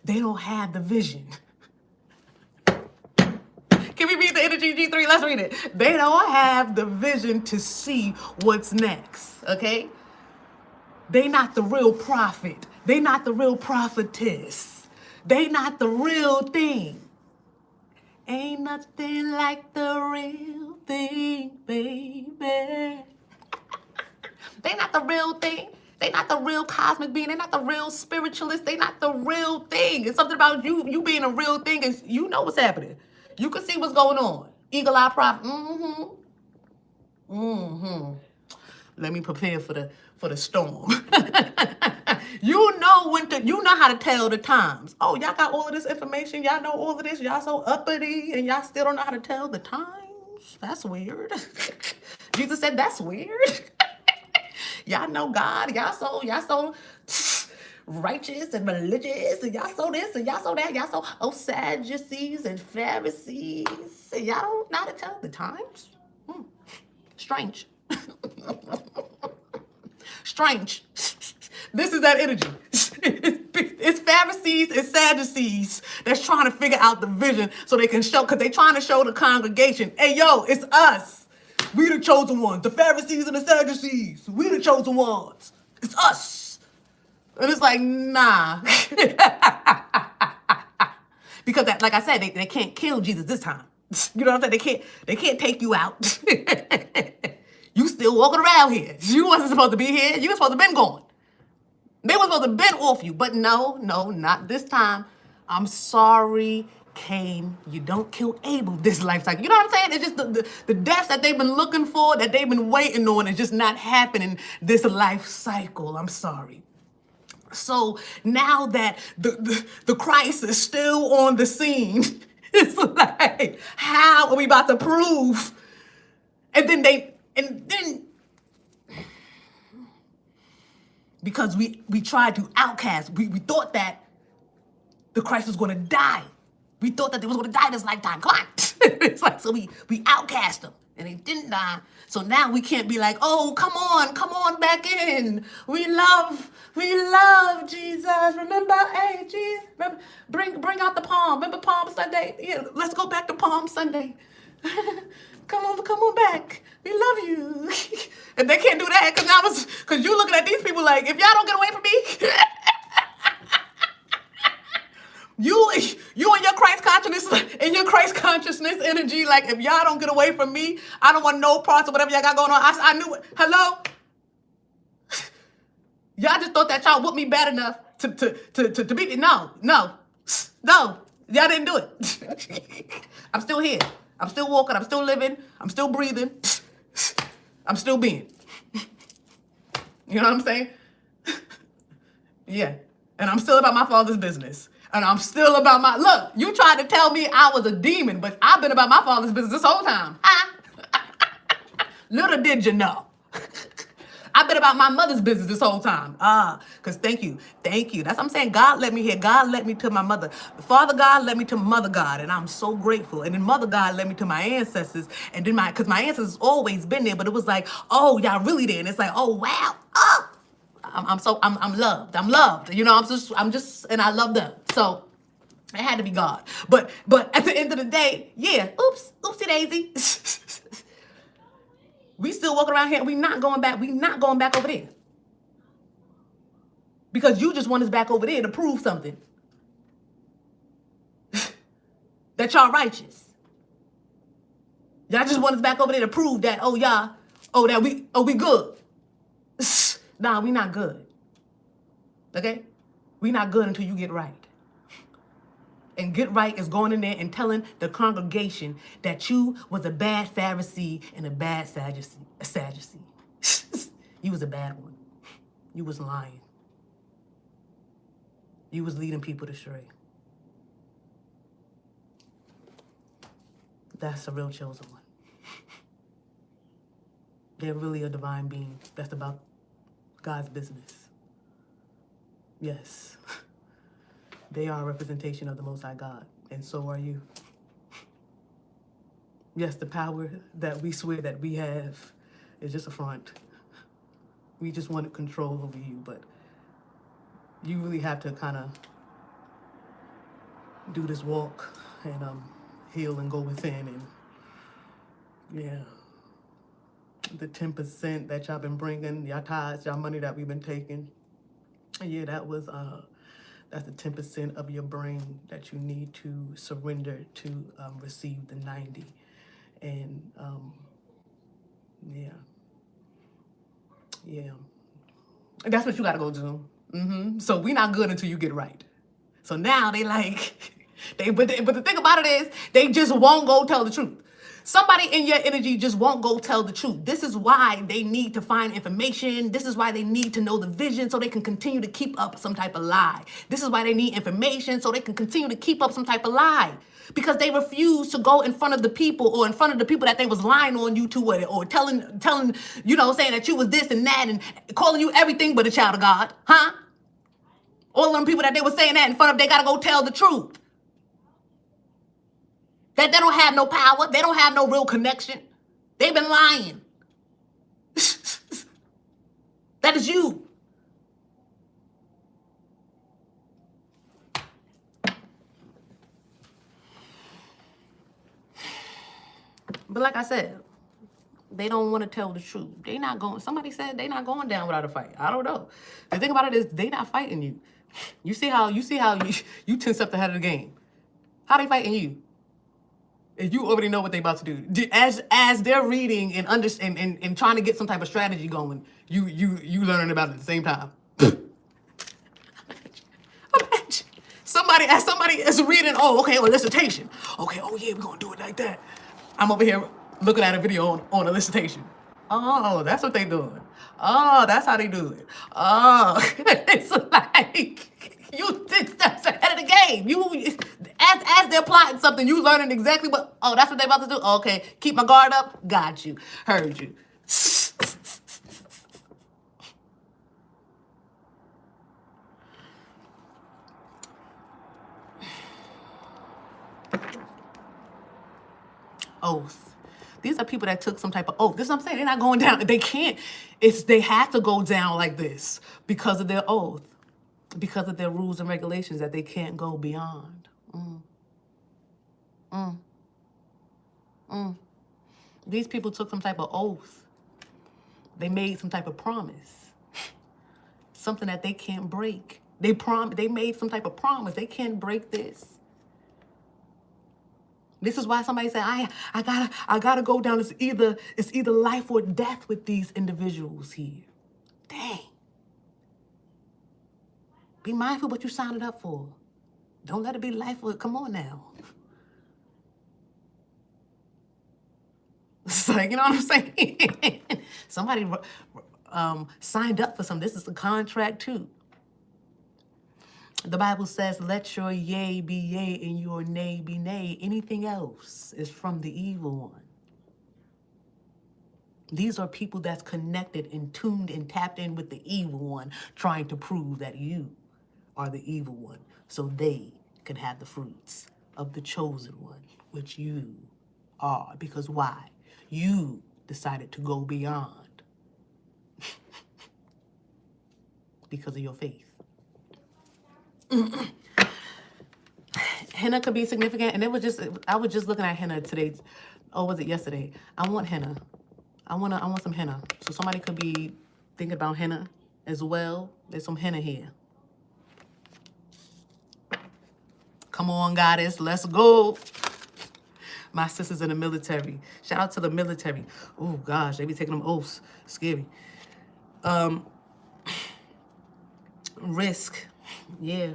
They don't have the vision. Can we read the energy, G3? Let's read it. They don't have the vision to see what's next, okay? They not the real prophet. They not the real prophetess. They not the real thing. Ain't nothing like the real thing, baby. They not the real thing. They not the real cosmic being. They not the real spiritualist. They not the real thing. It's something about you being a real thing, and you know what's happening. You can see what's going on. Eagle eye prophet. Let me prepare for the storm. You know how to tell the times. Oh, y'all got all of this information. Y'all know all of this. Y'all so uppity, and y'all still don't know how to tell the times. That's weird. Jesus said that's weird. Y'all know God. Y'all so righteous and religious, and y'all so this and y'all so that. Y'all so Sadducees and Pharisees. And y'all don't know how to tell the times. Strange. Strange. This is that energy. It's Pharisees and Sadducees that's trying to figure out the vision so they can show, because they trying to show the congregation, hey, yo, it's us. We the chosen ones. The Pharisees and the Sadducees. We the chosen ones. It's us. And it's like, nah. Because, like I said, they can't kill Jesus this time. You know what I'm saying? They can't take you out. You still walking around here. You wasn't supposed to be here. You were supposed to been gone. They were supposed to been off you. But no, not this time. I'm sorry, Cain. You don't kill Abel this lifetime. You know what I'm saying? It's just the deaths that they've been looking for, that they've been waiting on, is just not happening this life cycle. I'm sorry. So now that the Christ is still on the scene, it's like, how are we about to prove? And then because we tried to outcast, we thought that the Christ was going to die. We thought that they was going to die this lifetime. Come on. It's like, so we outcast them, and they didn't die. So now we can't be like, oh, come on back in. We love Jesus. Remember, hey, Jesus, remember, bring out the palm. Remember Palm Sunday? Yeah, let's go back to Palm Sunday. Come on back. We love you. And they can't do that because you looking at these people like, if y'all don't get away from me, you and your Christ consciousness energy, like, if y'all don't get away from me, I don't want no parts of whatever y'all got going on. I knew it. Hello? Y'all just thought that y'all whooped me bad enough to beat me. No. Y'all didn't do it. I'm still here. I'm still walking. I'm still living. I'm still breathing. I'm still being. You know what I'm saying? Yeah. And I'm still about my Father's business. And I'm still about my, look, you tried to tell me I was a demon, but I've been about my father's business this whole time. Little did you know. I've been about my mother's business this whole time. Because thank you. That's what I'm saying. God led me here. God led me to my mother. Father God led me to Mother God, and I'm so grateful. And then Mother God led me to my ancestors, and then because my ancestors always been there, but it was like, oh, y'all really there? And it's like, oh wow, oh, I'm loved. I'm loved. You know, I'm just, and I love them. So it had to be God. But at the end of the day, yeah, oopsie daisy. We still walking around here. We not going back. We not going back over there. Because you just want us back over there to prove something. That y'all righteous. Y'all just want us back over there to prove that, we good. Nah, we not good. Okay? We not good until you get right. And get right is going in there and telling the congregation that you was a bad Pharisee and a bad Sadducee. You was a bad one. You was lying. You was leading people astray. That's a real chosen one. They're really a divine being that's about God's business. Yes. They are a representation of the Most High God, and so are you. Yes, the power that we swear that we have is just a front. We just want control over you, but you really have to kind of do this walk and heal and go within, and yeah, the 10% that y'all been bringing, y'all tithes, y'all money that we've been taking, yeah, that was that's the 10% of your brain that you need to surrender to receive the 90. And yeah. And that's what you gotta go do. So we not good until you get right. So now they like, but the thing about it is, they just won't go tell the truth. Somebody in your energy just won't go tell the truth. This is why they need to find information. This is why they need to know the vision so they can continue to keep up some type of lie. This is why they need information so they can continue to keep up some type of lie. Because they refuse to go in front of the people, or in front of the people that they was lying on you to, or telling, you know, saying that you was this and that and calling you everything but a child of God. Huh? All of them people that they were saying that in front of, they got to go tell the truth. That they don't have no power. They don't have no real connection. They've been lying. That is you. But like I said, they don't want to tell the truth. They not going. Somebody said they not going down without a fight. I don't know. The thing about it is they not fighting you. You see how you 10 steps ahead of the game. How they fighting you? And you already know what they about to do. As they're reading and and trying to get some type of strategy going, you learning about it at the same time. Imagine somebody is reading. Oh, okay, elicitation. Okay, oh yeah, we're gonna do it like that. I'm over here looking at a video on elicitation. Oh, that's what they doing. Oh, that's how they do it. Oh, it's like you 10 steps ahead of the game. You as they're plotting something, you learning exactly what. Oh, that's what they about to do. Okay, keep my guard up. Got you. Heard you. Oath. These are people that took some type of oath. This is what I'm saying. They're not going down. They can't. They have to go down like this because of their oath, because of their rules and regulations that they can't go beyond. These people took some type of oath. They made some type of promise. Something that they can't break. They made some type of promise. They can't break this. This is why somebody said, I gotta go down. It's either life or death with these individuals here. Dang. Be mindful what you signed up for. Don't let it be life or, come on now. It's like, you know what I'm saying? Somebody signed up for something. This is a contract too. The Bible says, let your yea be yea and your nay be nay. Anything else is from the evil one. These are people that's connected and tuned and tapped in with the evil one, trying to prove that you are the evil one so they can have the fruits of the chosen one, which you are. Because why? You decided to go beyond because of your faith. Henna could be significant, and I was just looking at henna today. Or was it yesterday? I want henna. I want some henna. So somebody could be thinking about henna as well. There's some henna here. Come on, goddess, let's go. My sisters in the military. Shout out to the military. Oh gosh, they be taking them oaths. Scary. Risk. Yeah,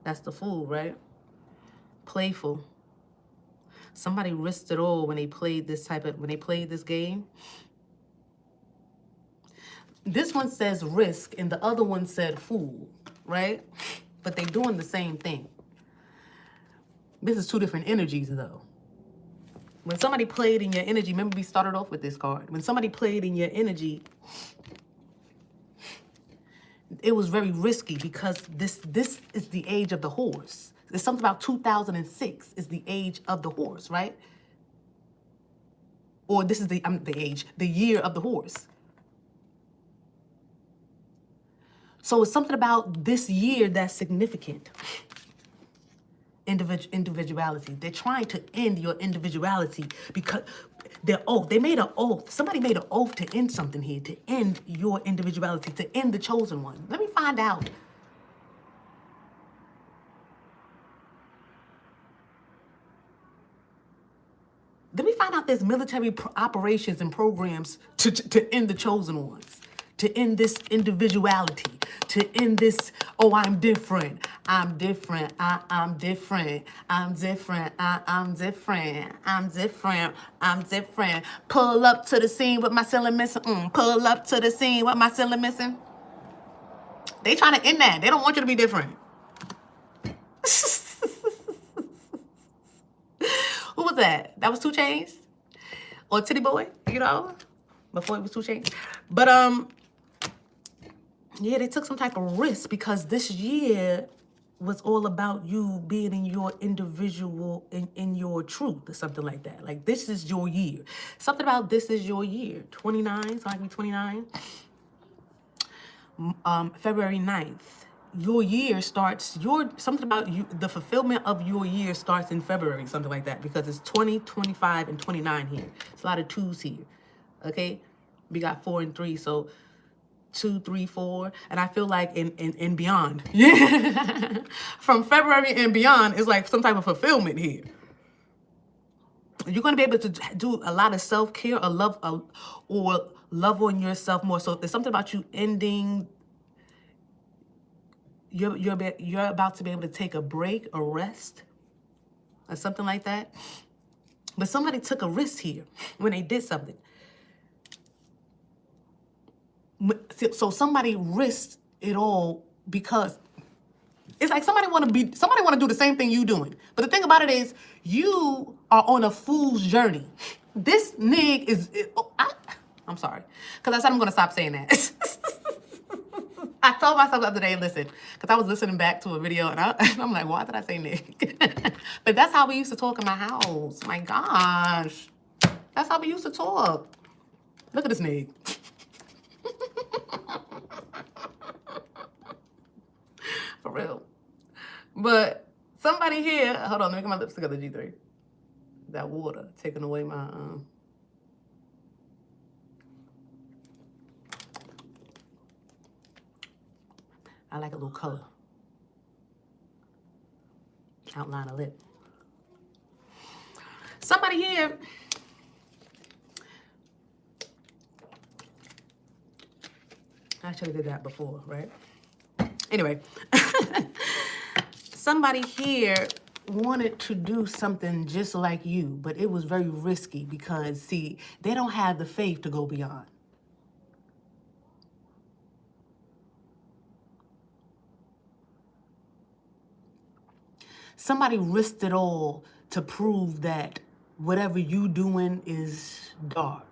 that's the fool, right? Playful. Somebody risked it all when they played this game. This one says risk and the other one said fool, right? But they doing the same thing. This is two different energies though. When somebody played in your energy, remember we started off with this card. When somebody played in your energy, it was very risky because this is the age of the horse. There's something about 2006 is the age of the horse, right? Or this is the year of the horse. So it's something about this year that's significant. Individuality. They're trying to end your individuality because they made an oath. Somebody made an oath to end something here, to end your individuality, to end the chosen one. Let me find out. Let me find out there's military operations and programs to end the chosen ones, to end this individuality, to end this, oh, I'm different, I'm different, I'm different, I'm different, I'm different, I'm different, I'm different. Pull up to the scene with my ceiling missing. Pull up to the scene with my ceiling missing. They trying to end that. They don't want you to be different. Who was that? That was 2 Chainz? Or Titty Boy, you know? Before it was 2 Chainz. But, yeah, they took some type of risk because this year was all about you being in your individual, in your truth or something like that. Like, this is your year. Something about this is your year. 29, so I can be 29. February 9th. Your year starts, something about you, the fulfillment of your year starts in February, something like that, because it's 20, 25, and 29 here. It's a lot of 2s here, okay? We got 4 and 3, so 2, 3, 4, and I feel like in beyond. Yeah. From February and beyond is like some type of fulfillment here. You're going to be able to do a lot of self-care or love on yourself more. So there's something about you ending. You're about to be able to take a break, a rest, or something like that. But somebody took a risk here when they did something. So somebody risked it all because it's like somebody want to do the same thing you doing. But the thing about it is, you are on a fool's journey. This nig is. I'm sorry, because I said I'm gonna stop saying that. I told myself the other day, listen, because I was listening back to a video and I'm like, why did I say nig? But that's how we used to talk in my house. My gosh, that's how we used to talk. Look at this nig. For real. But somebody here, hold on, let me get my lips together, G3. That water taking away my, I like a little color. Outline a lip. Somebody here, I actually did that before, right? Anyway, somebody here wanted to do something just like you, but it was very risky because, see, they don't have the faith to go beyond. Somebody risked it all to prove that whatever you doing is dark.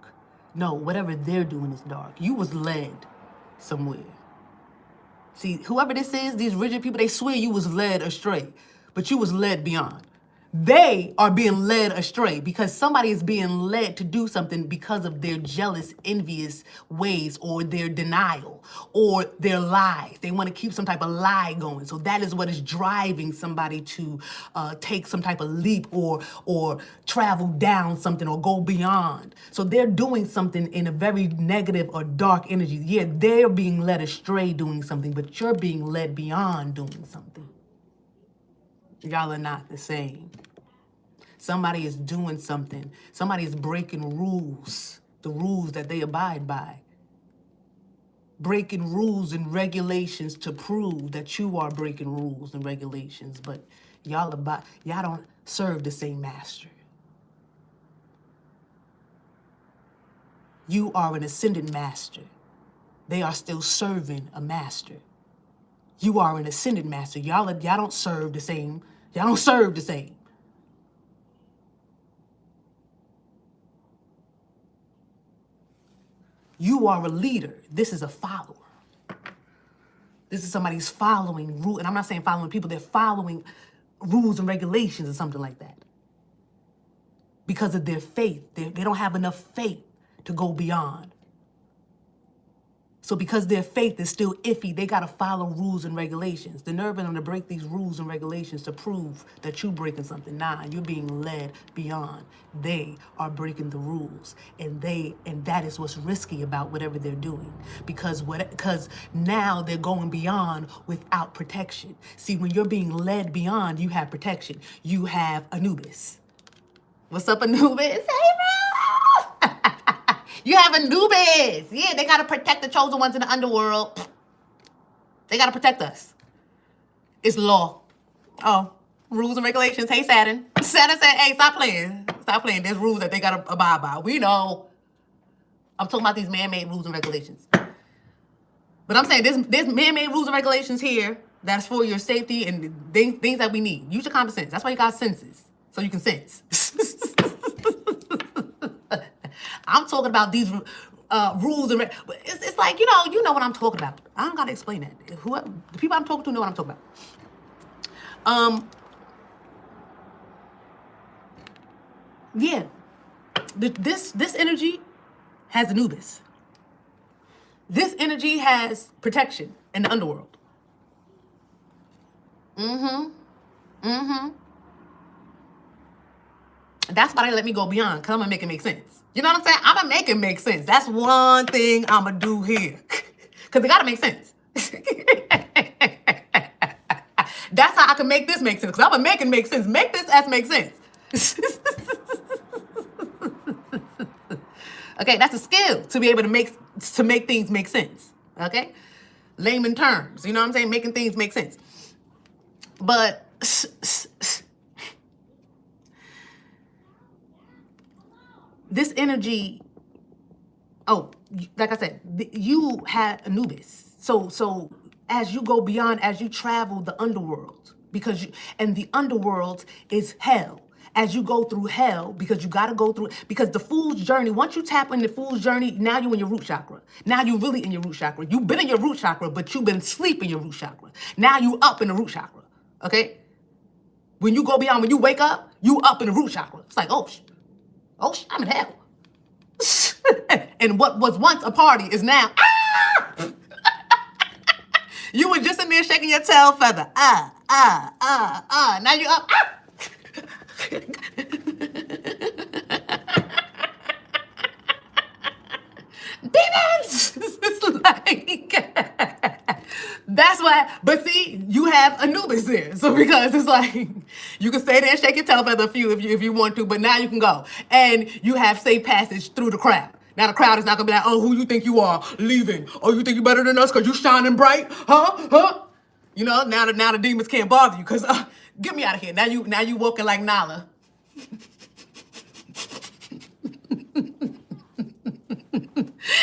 No, whatever they're doing is dark. You was led somewhere. See, whoever this is, these rigid people, they swear you was led astray, but you was led beyond. They are being led astray because somebody is being led to do something because of their jealous, envious ways or their denial or their lies. They want to keep some type of lie going. So that is what is driving somebody to take some type of leap or travel down something or go beyond. So they're doing something in a very negative or dark energy. Yeah, they're being led astray doing something, but you're being led beyond doing something. Y'all are not the same. Somebody is doing something. Somebody is breaking rules, the rules that they abide by. Breaking rules and regulations to prove that you are breaking rules and regulations, but y'all don't serve the same master. You are an ascended master. They are still serving a master. You are an ascended master. Y'all don't serve the same. Y'all don't serve the same. You are a leader. This is a follower. This is somebody who's following rules. And I'm not saying following people. They're following rules and regulations or something like that. Because of their faith. They don't have enough faith to go beyond. So because their faith is still iffy, they got to follow rules and regulations. The nerve in them to break these rules and regulations to prove that you're breaking something. Nah, you're being led beyond. They are breaking the rules. And that is what's risky about whatever they're doing. Because now they're going beyond without protection. See, when you're being led beyond, you have protection. You have Anubis. What's up, Anubis? Hey, bro! You have Anubis. Yeah, they got to protect the chosen ones in the underworld. They got to protect us. It's law. Oh, rules and regulations. Hey, Saturn. Saturn said, hey, stop playing. Stop playing. There's rules that they got to abide by. We know. I'm talking about these man-made rules and regulations. But I'm saying there's man-made rules and regulations here that's for your safety and things that we need. Use your common sense. That's why you got senses. So you can sense. I'm talking about these rules and it's like, you know what I'm talking about. I don't got to explain that. The people I'm talking to know what I'm talking about. Yeah. This energy has Anubis. This energy has protection in the underworld. That's why they let me go beyond, because I'm going to make it make sense. You know what I'm saying? I'm going to make it make sense. That's one thing I'm going to do here. Because it got to make sense. That's how I can make this make sense. Because I'm going to make it make sense. Make this as make sense. Okay, that's a skill to be able to make things make sense. Okay? Layman terms. You know what I'm saying? Making things make sense. But this energy, like I said, you had Anubis. So as you go beyond, as you travel the underworld, and the underworld is hell. As you go through hell, because you got to go through, because the fool's journey, once you tap in the fool's journey, now you're in your root chakra. Now you're really in your root chakra. You've been in your root chakra, but you've been asleep in your root chakra. Now you up in the root chakra, okay? When you go beyond, when you wake up, you up in the root chakra. It's like, I'm in hell. And what was once a party is now, You were just in there shaking your tail feather. Now you up, demons! It's like, that's why, but see, you have Anubis there. So because it's like, you can stay there and shake your tail feather if you want to, but now you can go. And you have safe passage through the crowd. Now the crowd is not gonna be like, oh, who you think you are, leaving? Oh, you think you better than us because you shining bright? Huh? You know, now the demons can't bother you because get me out of here. Now you walking like Nala.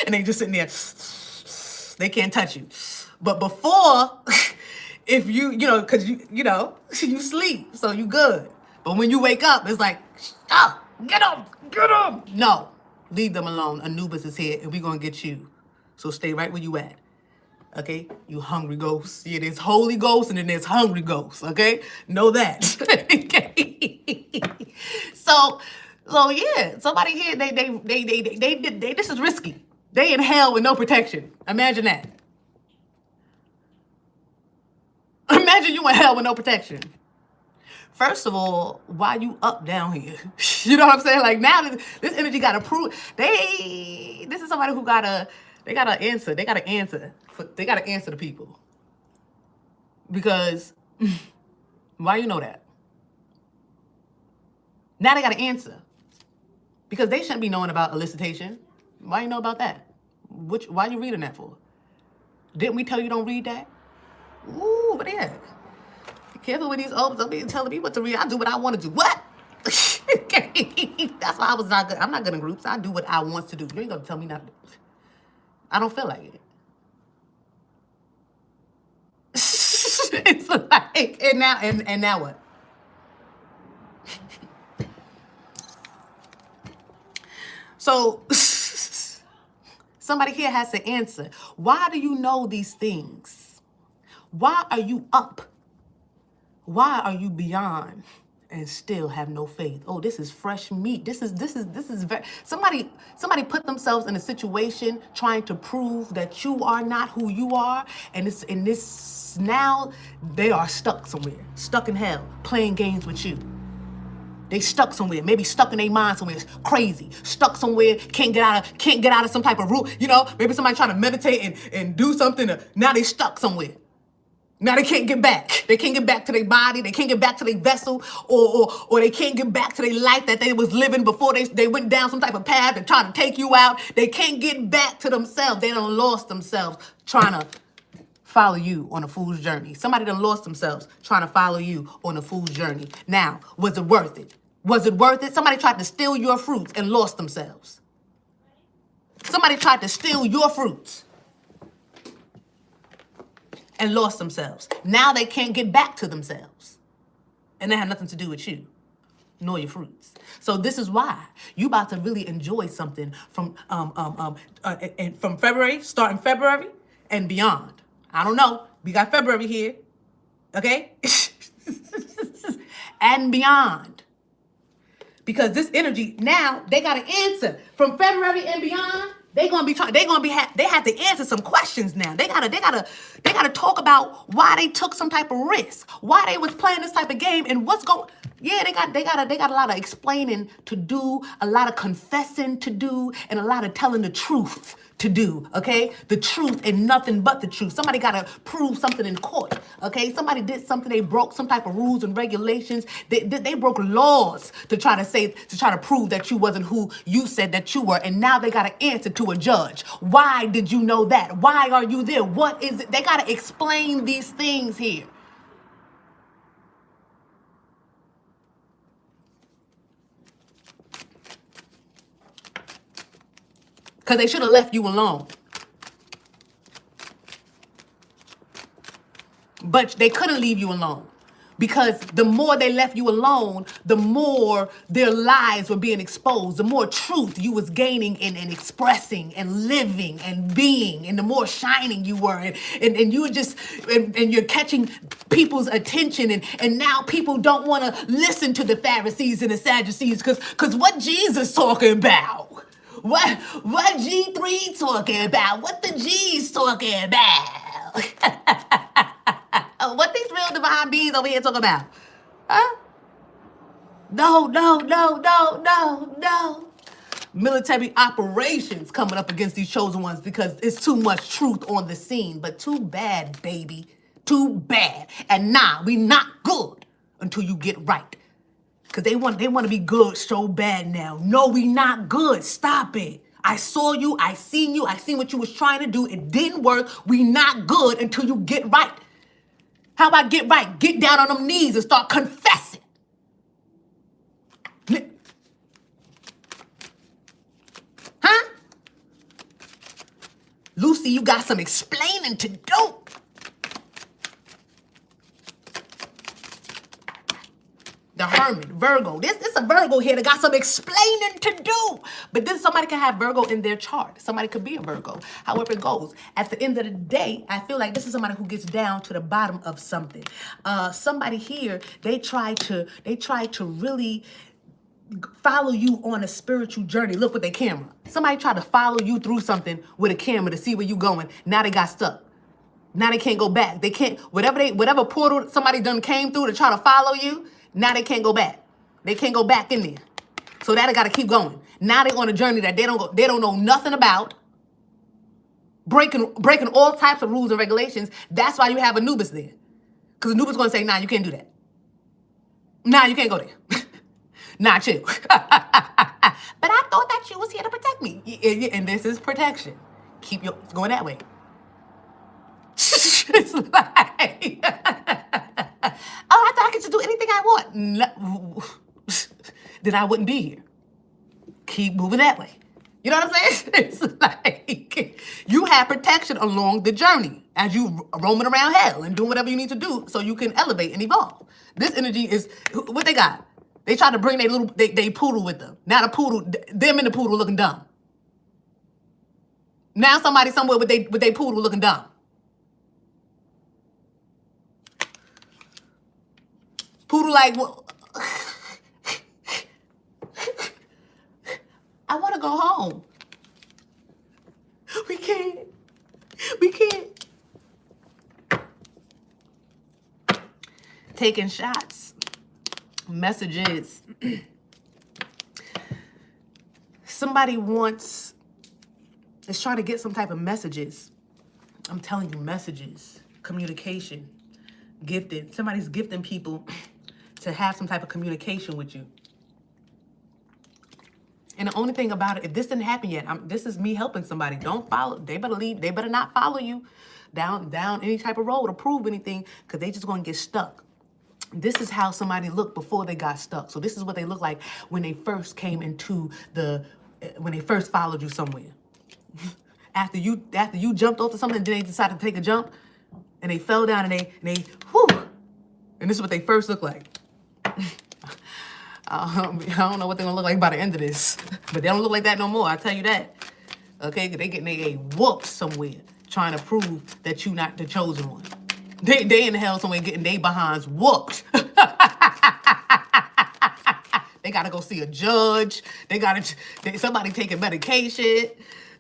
And they just sitting there. They can't touch you. But before, if you know, because you know, you sleep, so you good. But when you wake up, it's like, oh, get up, get up. No, leave them alone. Anubis is here, and we're going to get you. So stay right where you at. Okay? You hungry ghosts. Yeah, there's holy ghosts, and then there's hungry ghosts. Okay? Know that. Okay? So yeah, somebody here, they this is risky. They in hell with no protection. Imagine that. Imagine you in hell with no protection. First of all, why you up down here? You know what I'm saying? Like now this energy gotta prove this is somebody who they gotta answer. They gotta answer. They gotta answer to people. Because why you know that? Now they gotta answer. Because they shouldn't be knowing about elicitation. Why you know about that? Why you reading that for? Didn't we tell you don't read that? Ooh, but yeah. Be careful with these opens. Don't be telling me what to read. I do what I want to do. What? That's why I was not good. I'm not good in groups. I do what I want to do. You ain't gonna tell me not to. I don't feel like it. It's like, and now what? So somebody here has to answer. Why do you know these things? Why are you up? Why are you beyond and still have no faith? Oh, this is fresh meat. This is very somebody put themselves in a situation trying to prove that you are not who you are, and it's in this now they are stuck somewhere, stuck in hell, playing games with you. They stuck somewhere, maybe stuck in their mind somewhere, it's crazy, stuck somewhere, can't get out of some type of route, you know, maybe somebody trying to meditate and do something, now they stuck somewhere. Now they can't get back. They can't get back to their body, they can't get back to their vessel, or they can't get back to their life that they was living before they went down some type of path and trying to take you out. They can't get back to themselves. They done lost themselves trying to follow you on a fool's journey. Somebody done lost themselves trying to follow you on a fool's journey. Now, was it worth it? Was it worth it? Somebody tried to steal your fruits and lost themselves. Somebody tried to steal your fruits and lost themselves. Now they can't get back to themselves. And they have nothing to do with you, nor your fruits. So this is why you about to really enjoy something from February, starting February and beyond. I don't know. We got February here, okay? And beyond. Because this energy, now they got to answer. From February and beyond, they have to answer some questions now. They gotta talk about why they took some type of risk, why they was playing this type of game, and what's going. Yeah, they got a lot of explaining to do, a lot of confessing to do, and a lot of telling the truth to do, okay? The truth and nothing but the truth. Somebody got to prove something in court, okay? Somebody did something, they broke some type of rules and regulations. They broke laws to try to prove that you wasn't who you said that you were, and now they got to answer to a judge. Why did you know that? Why are you there? What is it? They got to explain these things here. Because they should have left you alone. But they couldn't leave you alone. Because the more they left you alone, the more their lives were being exposed, the more truth you was gaining and expressing and living and being, and the more shining you were. And you were just, and you're catching people's attention, and now people don't want to listen to the Pharisees and the Sadducees, because what Jesus talking about? What G3 talking about? What the G's talking about? What these real divine beings over here talking about? Huh? No. Military operations coming up against these chosen ones because it's too much truth on the scene. But too bad, baby. Too bad. And nah, we not good until you get right. Because they want to be good so bad now. No, we not good. Stop it. I saw you. I seen what you was trying to do. It didn't work. We not good until you get right. How about get right? Get down on them knees and start confessing. Huh? Lucy, you got some explaining to do. The Hermit, Virgo. This is a Virgo here that got some explaining to do. But this somebody can have Virgo in their chart. Somebody could be a Virgo. However it goes. At the end of the day, I feel like this is somebody who gets down to the bottom of something. Somebody here, they try to really follow you on a spiritual journey. Look with their camera. Somebody tried to follow you through something with a camera to see where you going. Now they got stuck. Now they can't go back. They can't, whatever portal somebody done came through to try to follow you, now they can't go back. They can't go back in there. So now they got to keep going. Now they on a journey that they don't know nothing about. Breaking all types of rules and regulations. That's why you have Anubis there. Because Anubis going to say, nah, you can't do that. Nah, you can't go there. Nah, chill. But I thought that you was here to protect me. And this is protection. Keep going that way. It's like, oh, I thought I could just do anything I want. No, then I wouldn't be here. Keep moving that way. You know what I'm saying? It's like you have protection along the journey as you roaming around hell and doing whatever you need to do so you can elevate and evolve. This energy is what they got. They try to bring they poodle with them. Now the poodle, them and the poodle looking dumb. Now somebody somewhere with they poodle looking dumb. Poodle like, well, I want to go home. We can't. Taking shots. Messages. Somebody is trying to get some type of messages. I'm telling you, messages, communication, gifted. Somebody's gifting people to have some type of communication with you. And the only thing about it, if this didn't happen yet, this is me helping somebody. Don't follow. They better leave. They better not follow you down any type of road or prove anything, because they just going to get stuck. This is how somebody looked before they got stuck. So this is what they look like when they first came into when they first followed you somewhere. After you jumped off to something, and then they decided to take a jump, and they fell down, and they whew. And this is what they first look like. I don't know what they're gonna look like by the end of this, but they don't look like that no more. I tell you that. Okay, they getting a whoop somewhere, trying to prove that you not the chosen one. They in the hell somewhere getting they behinds whooped. They gotta go see a judge. Somebody taking medication.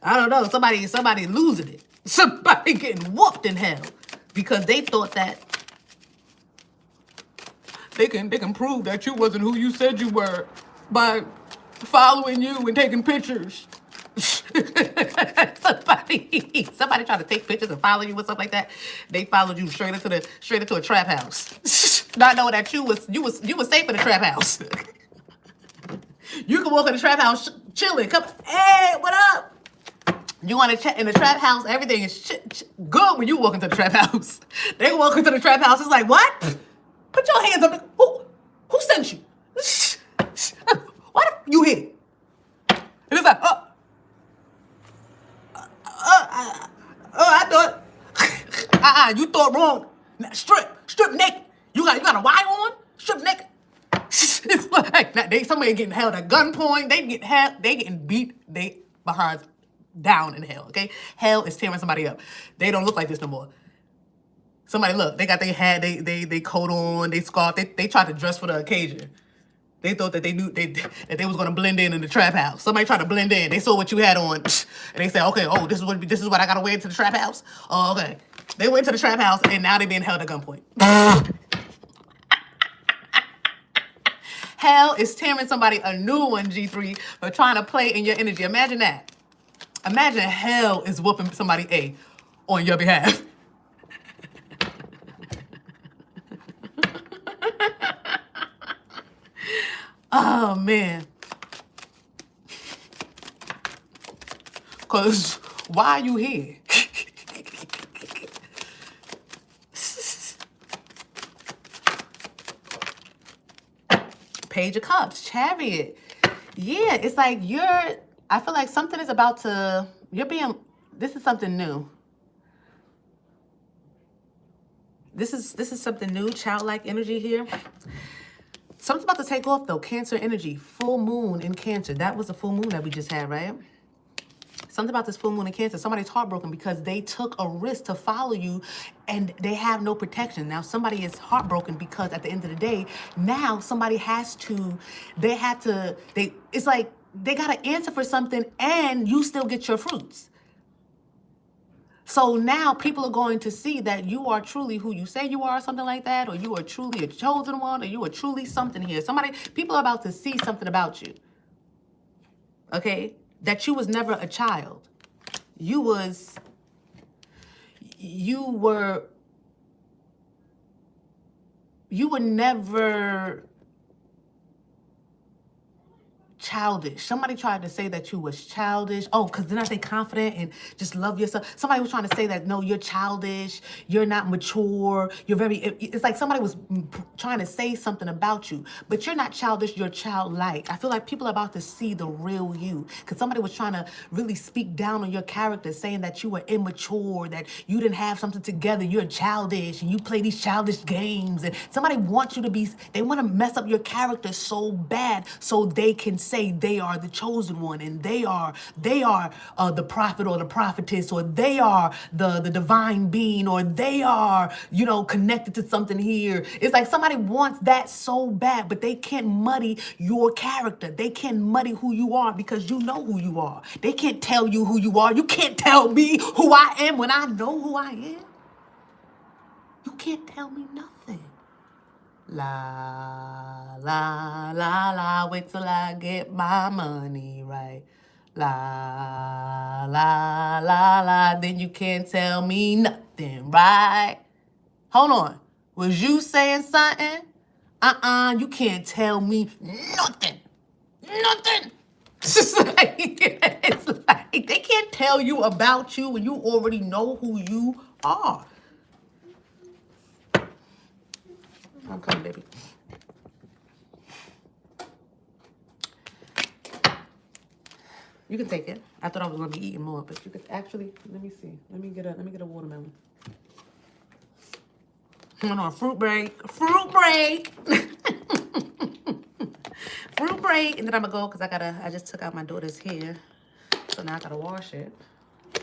I don't know. Somebody losing it. Somebody getting whooped in hell because they thought that they can prove that you wasn't who you said you were by following you and taking pictures. Somebody trying to take pictures and follow you with stuff like that. They followed you straight into a trap house. Not knowing that you was safe in the trap house. You can walk in the trap house chilling. Come, hey, what up? You want to check in the trap house? Everything is good when you walk into the trap house. They walk into the trap house. It's like, what? Put your hands up. Who sent you? Why you here? And it's like, I thought, you thought wrong. Strip naked. You got a wire on? Strip naked. It's like somebody getting held at gunpoint. They getting beat. They behind down in hell. Okay, hell is tearing somebody up. They don't look like this no more. Somebody look. They got their hat. They coat on. They scarf. They tried to dress for the occasion. They thought that that they was gonna blend in the trap house. Somebody tried to blend in. They saw what you had on, and they said, okay, oh, this is what I gotta wear to the trap house. Oh, okay. They went to the trap house, and now they being held at gunpoint. Hell is tearing somebody a new one, G3, for trying to play in your energy. Imagine that. Imagine hell is whooping somebody on your behalf. Oh, man. Because why are you here? Page of Cups, Chariot. Yeah, it's like I feel like something is about to, this is something new. This is something new, childlike energy here. Something's about to take off, though. Cancer energy. Full moon in Cancer. That was a full moon that we just had, right? Something about this full moon in Cancer. Somebody's heartbroken because they took a risk to follow you and they have no protection. Now, somebody is heartbroken because at the end of the day, now somebody has to, it's like they got to answer for something and you still get your fruits. So now people are going to see that you are truly who you say you are, something like that, or you are truly a chosen one, or you are truly something here. People are about to see something about you. Okay? That you was never a child. You were never childish. Somebody tried to say that you was childish. Oh, because then I say confident and just love yourself. Somebody was trying to say that, no, you're childish. You're not mature. It's like somebody was trying to say something about you. But you're not childish. You're childlike. I feel like people are about to see the real you. Because somebody was trying to really speak down on your character, saying that you were immature, that you didn't have something together. You're childish and you play these childish games. And somebody wants you to be, they want to mess up your character so bad so they can say they are the chosen one and they are the prophet or the prophetess, or they are the divine being, or they are, connected to something here. It's like somebody wants that so bad, but they can't muddy your character. They can't muddy who you are because you know who you are. They can't tell you who you are. You can't tell me who I am when I know who I am. You can't tell me nothing. La, la, la, la, wait till I get my money right. La, la, la, la, then you can't tell me nothing, right? Hold on. Was you saying something? You can't tell me nothing. Nothing. It's like they can't tell you about you when you already know who you are. I'm coming, baby. You can take it. I thought I was gonna be eating more, but you could actually. Let me see. Let me get a watermelon. Hold on, fruit break. Fruit break. Fruit break, and then I'm gonna go because I just took out my daughter's hair, so now I gotta wash it. But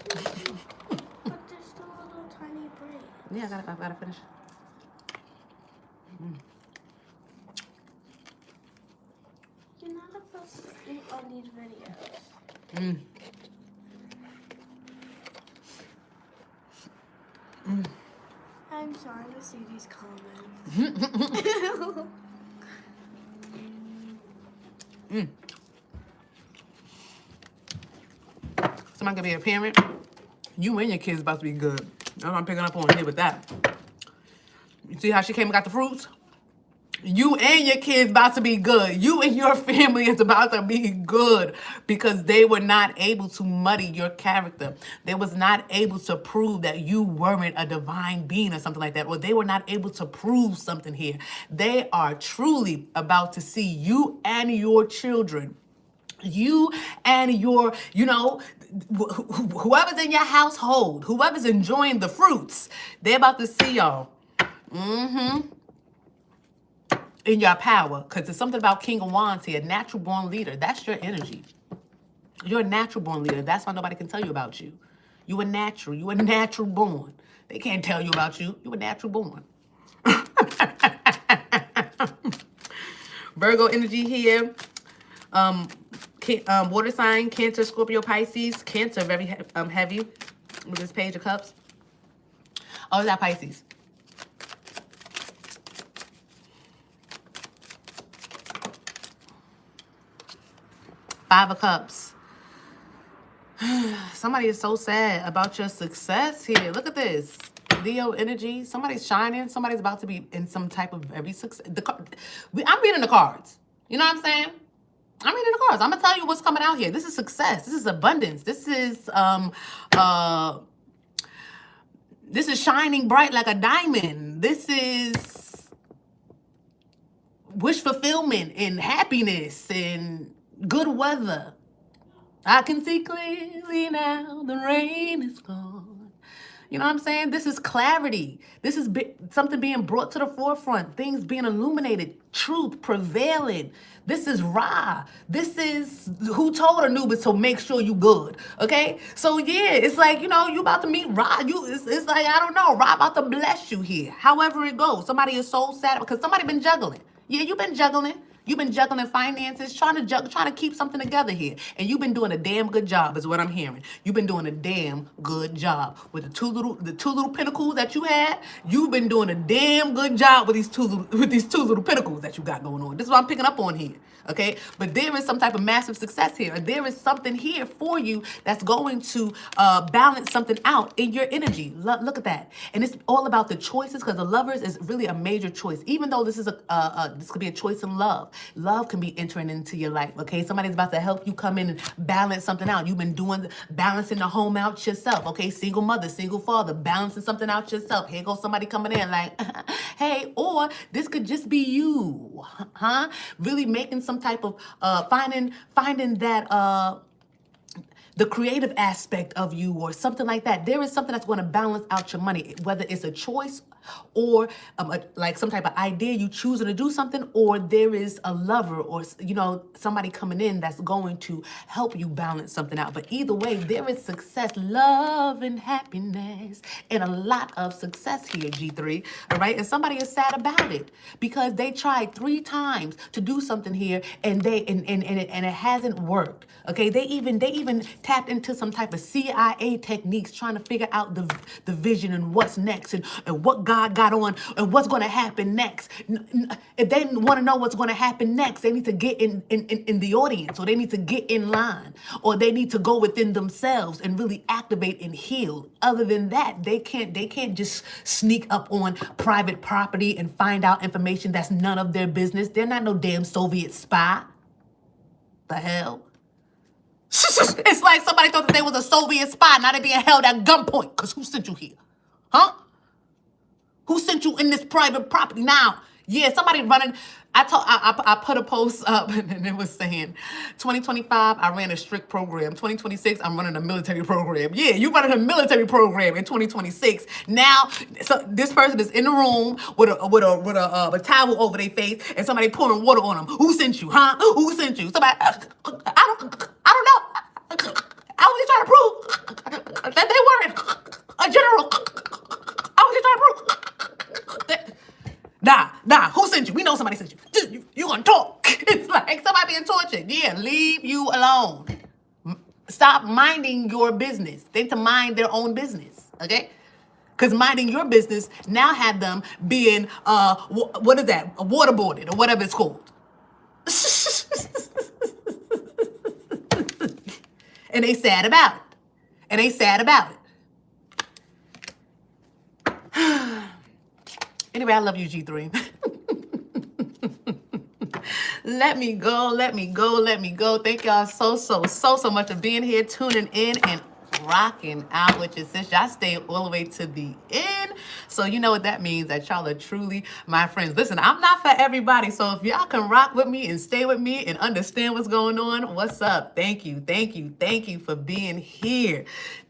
there's still a little tiny break. Yeah, I gotta finish. You're not supposed to eat on these videos. I'm sorry to see these comments. Somebody could be a parent. You and your kids about to be good. That's what I'm picking up on here with that. You see how she came and got the fruits? You and your kids about to be good. You and your family is about to be good because they were not able to muddy your character. They was not able to prove that you weren't a divine being or something like that, or they were not able to prove something here. They are truly about to see you and your children. You and your, whoever's in your household, whoever's enjoying the fruits, they're about to see y'all. In your power, because there's something about King of Wands here, natural born leader. That's your energy. You're a natural born leader. That's why nobody can tell you about you. You a natural. You a natural born. They can't tell you about you. You a natural born. Virgo energy here. Water sign, Cancer, Scorpio, Pisces. Cancer, very heavy with this Page of Cups. Oh, is that Pisces? Five of Cups. Somebody is so sad about your success here. Look at this. Leo energy. Somebody's shining. Somebody's about to be in some type of very success. I'm reading the cards. You know what I'm saying? I'm reading the cards. I'm going to tell you what's coming out here. This is success. This is abundance. This is shining bright like a diamond. This is wish fulfillment and happiness and good weather. I can see clearly now, the rain is gone. You know what I'm saying? This is clarity. This is something being brought to the forefront, things being illuminated, truth prevailing. This is Ra. This is who told Anubis to make sure you good. Okay? So yeah, it's like, you know, you about to meet Ra. It's like, I don't know, Ra about to bless you here. However it goes. Somebody is so sad because somebody been juggling. Yeah, you've been juggling. You've been juggling finances, trying to keep something together here. And you've been doing a damn good job, is what I'm hearing. You've been doing a damn good job. With the two little pinnacles that you had, you've been doing a damn good job with these two little pinnacles that you got going on. This is what I'm picking up on here. Okay, but there is some type of massive success here. There is something here for you that's going to balance something out in your energy. Look at that, and it's all about the choices, because the Lovers is really a major choice. Even though this is this could be a choice in love. Love can be entering into your life. Okay, somebody's about to help you come in and balance something out. You've been balancing the home out yourself. Okay, single mother, single father, balancing something out yourself. Here goes somebody coming in like, hey, or this could just be you, huh? Really making some type of finding that the creative aspect of you or something like that. There is something that's going to balance out your money, whether it's a choice or like some type of idea you choosing to do something, or there is a lover or, you know, somebody coming in that's going to help you balance something out. But either way, there is success, love, and happiness, and a lot of success here, G3. All right, and somebody is sad about it because they tried 3 times to do something here and it hasn't worked. Okay, they even tapped into some type of CIA techniques trying to figure out the vision and what's next and what God got on and what's going to happen next. If they want to know what's going to happen next, they need to get in the audience, or they need to get in line, or they need to go within themselves and really activate and heal. Other than that, they can't just sneak up on private property and find out information that's none of their business. They're not no damn Soviet spy. The hell? It's like somebody thought that they was a Soviet spy. Now they being held at gunpoint. Because who sent you here? Huh? Who sent you in this private property? Now, yeah, somebody running. I put a post up and it was saying, 2025, I ran a strict program. 2026, I'm running a military program. Yeah, you running a military program in 2026. Now, so this person is in the room with a towel over their face and somebody pouring water on them. Who sent you, huh? Who sent you? Somebody, I don't know. I was just trying to prove that they weren't a general. I was just trying to prove. Nah, who sent you? We know somebody sent you. You gonna talk. It's like somebody being tortured. Yeah, leave you alone. Stop minding your business. They need to mind their own business, okay? Because minding your business now had them being, what is that? Waterboarded or whatever it's called. And they sad about it. Anyway, I love you, G3. Let me go. Thank y'all so much for being here, tuning in, and rocking out with your sis. Y'all stay all the way to the end. So you know what that means, that y'all are truly my friends. Listen, I'm not for everybody. So if y'all can rock with me and stay with me and understand what's going on, what's up? Thank you for being here.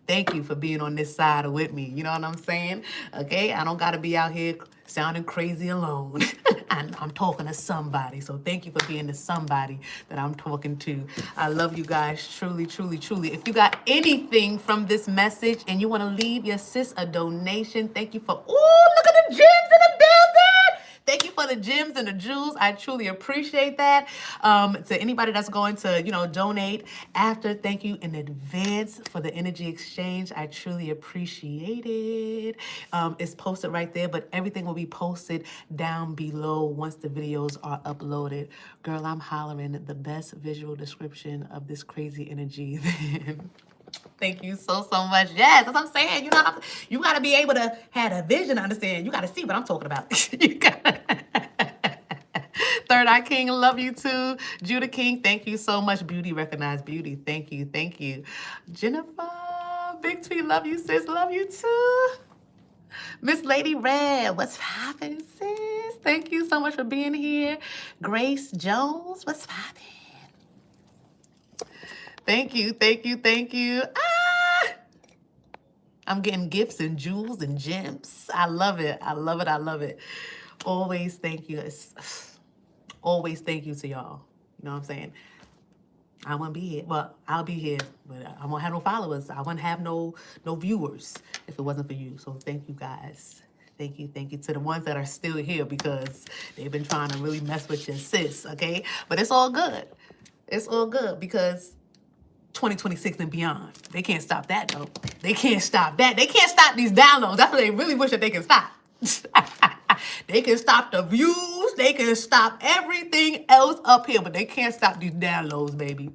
Thank you for being on this side with me. You know what I'm saying? Okay, I don't got to be out here sounding crazy alone. I'm talking to somebody. So thank you for being the somebody that I'm talking to. I love you guys truly. If you got anything from this message and you want to leave your sis a donation, thank you for, ooh, look at the gems in the building. Thank you for the gems and the jewels. I truly appreciate that. To anybody that's going to, donate after, thank you in advance for the energy exchange. I truly appreciate it. It's posted right there, but everything will be posted down below once the videos are uploaded. Girl, I'm hollering the best visual description of this crazy energy. Thank you so much. Yes, that's what I'm saying. You gotta be able to have a vision, understand. You gotta see what I'm talking about. Third Eye King, love you too. Judah King, thank you so much. Beauty, recognize beauty. Thank you. Jennifer, Big Tweet, love you, sis. Love you too. Miss Lady Red, what's poppin', sis? Thank you so much for being here. Grace Jones, what's poppin'? Thank you. I'm getting gifts and jewels and gems. I love it. I love it. I love it. Always thank you. Always thank you to y'all. You know what I'm saying? I wouldn't be here. Well, I'll be here, but I won't have no followers. I wouldn't have no viewers if it wasn't for you. So thank you guys. Thank you to the ones that are still here because they've been trying to really mess with your sis, okay? But it's all good. It's all good because 2026 and beyond, they can't stop that though. They can't stop that. They can't stop these downloads. That's what they really wish that they can stop. They can stop the views. They can stop everything else up here, but they can't stop these downloads, baby.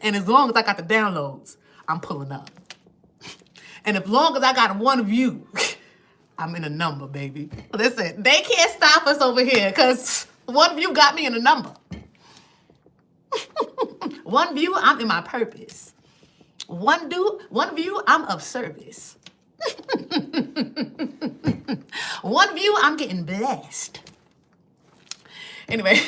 And as long as I got the downloads, I'm pulling up. And as long as I got one view, I'm in a number, baby. Listen, they can't stop us over here because one view got me in a number. One view, I'm in my purpose. One view, I'm of service. One view, I'm getting blessed. Anyway,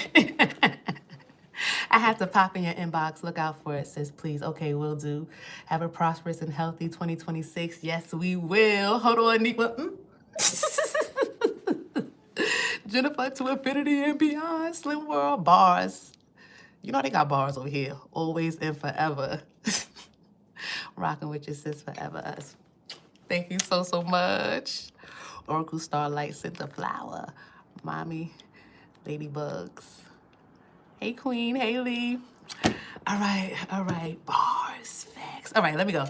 I have to pop in your inbox. Look out for it, sis, please. Okay, will do. Have a prosperous and healthy 2026. Yes, we will. Hold on, Niqua. Jennifer to infinity and beyond. Slim World bars. You know they got bars over here. Always and forever. Rocking with your sis forever. Thank you so much. Oracle Starlight sent the flower. Mommy, ladybugs. Hey, Queen. Hey, Lee. All right. Bars, facts. All right, let me go.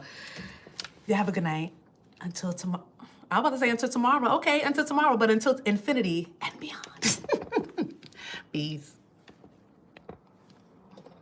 You have a good night. Until tomorrow. I'm about to say until tomorrow. Okay, until tomorrow, but until infinity and beyond. Peace.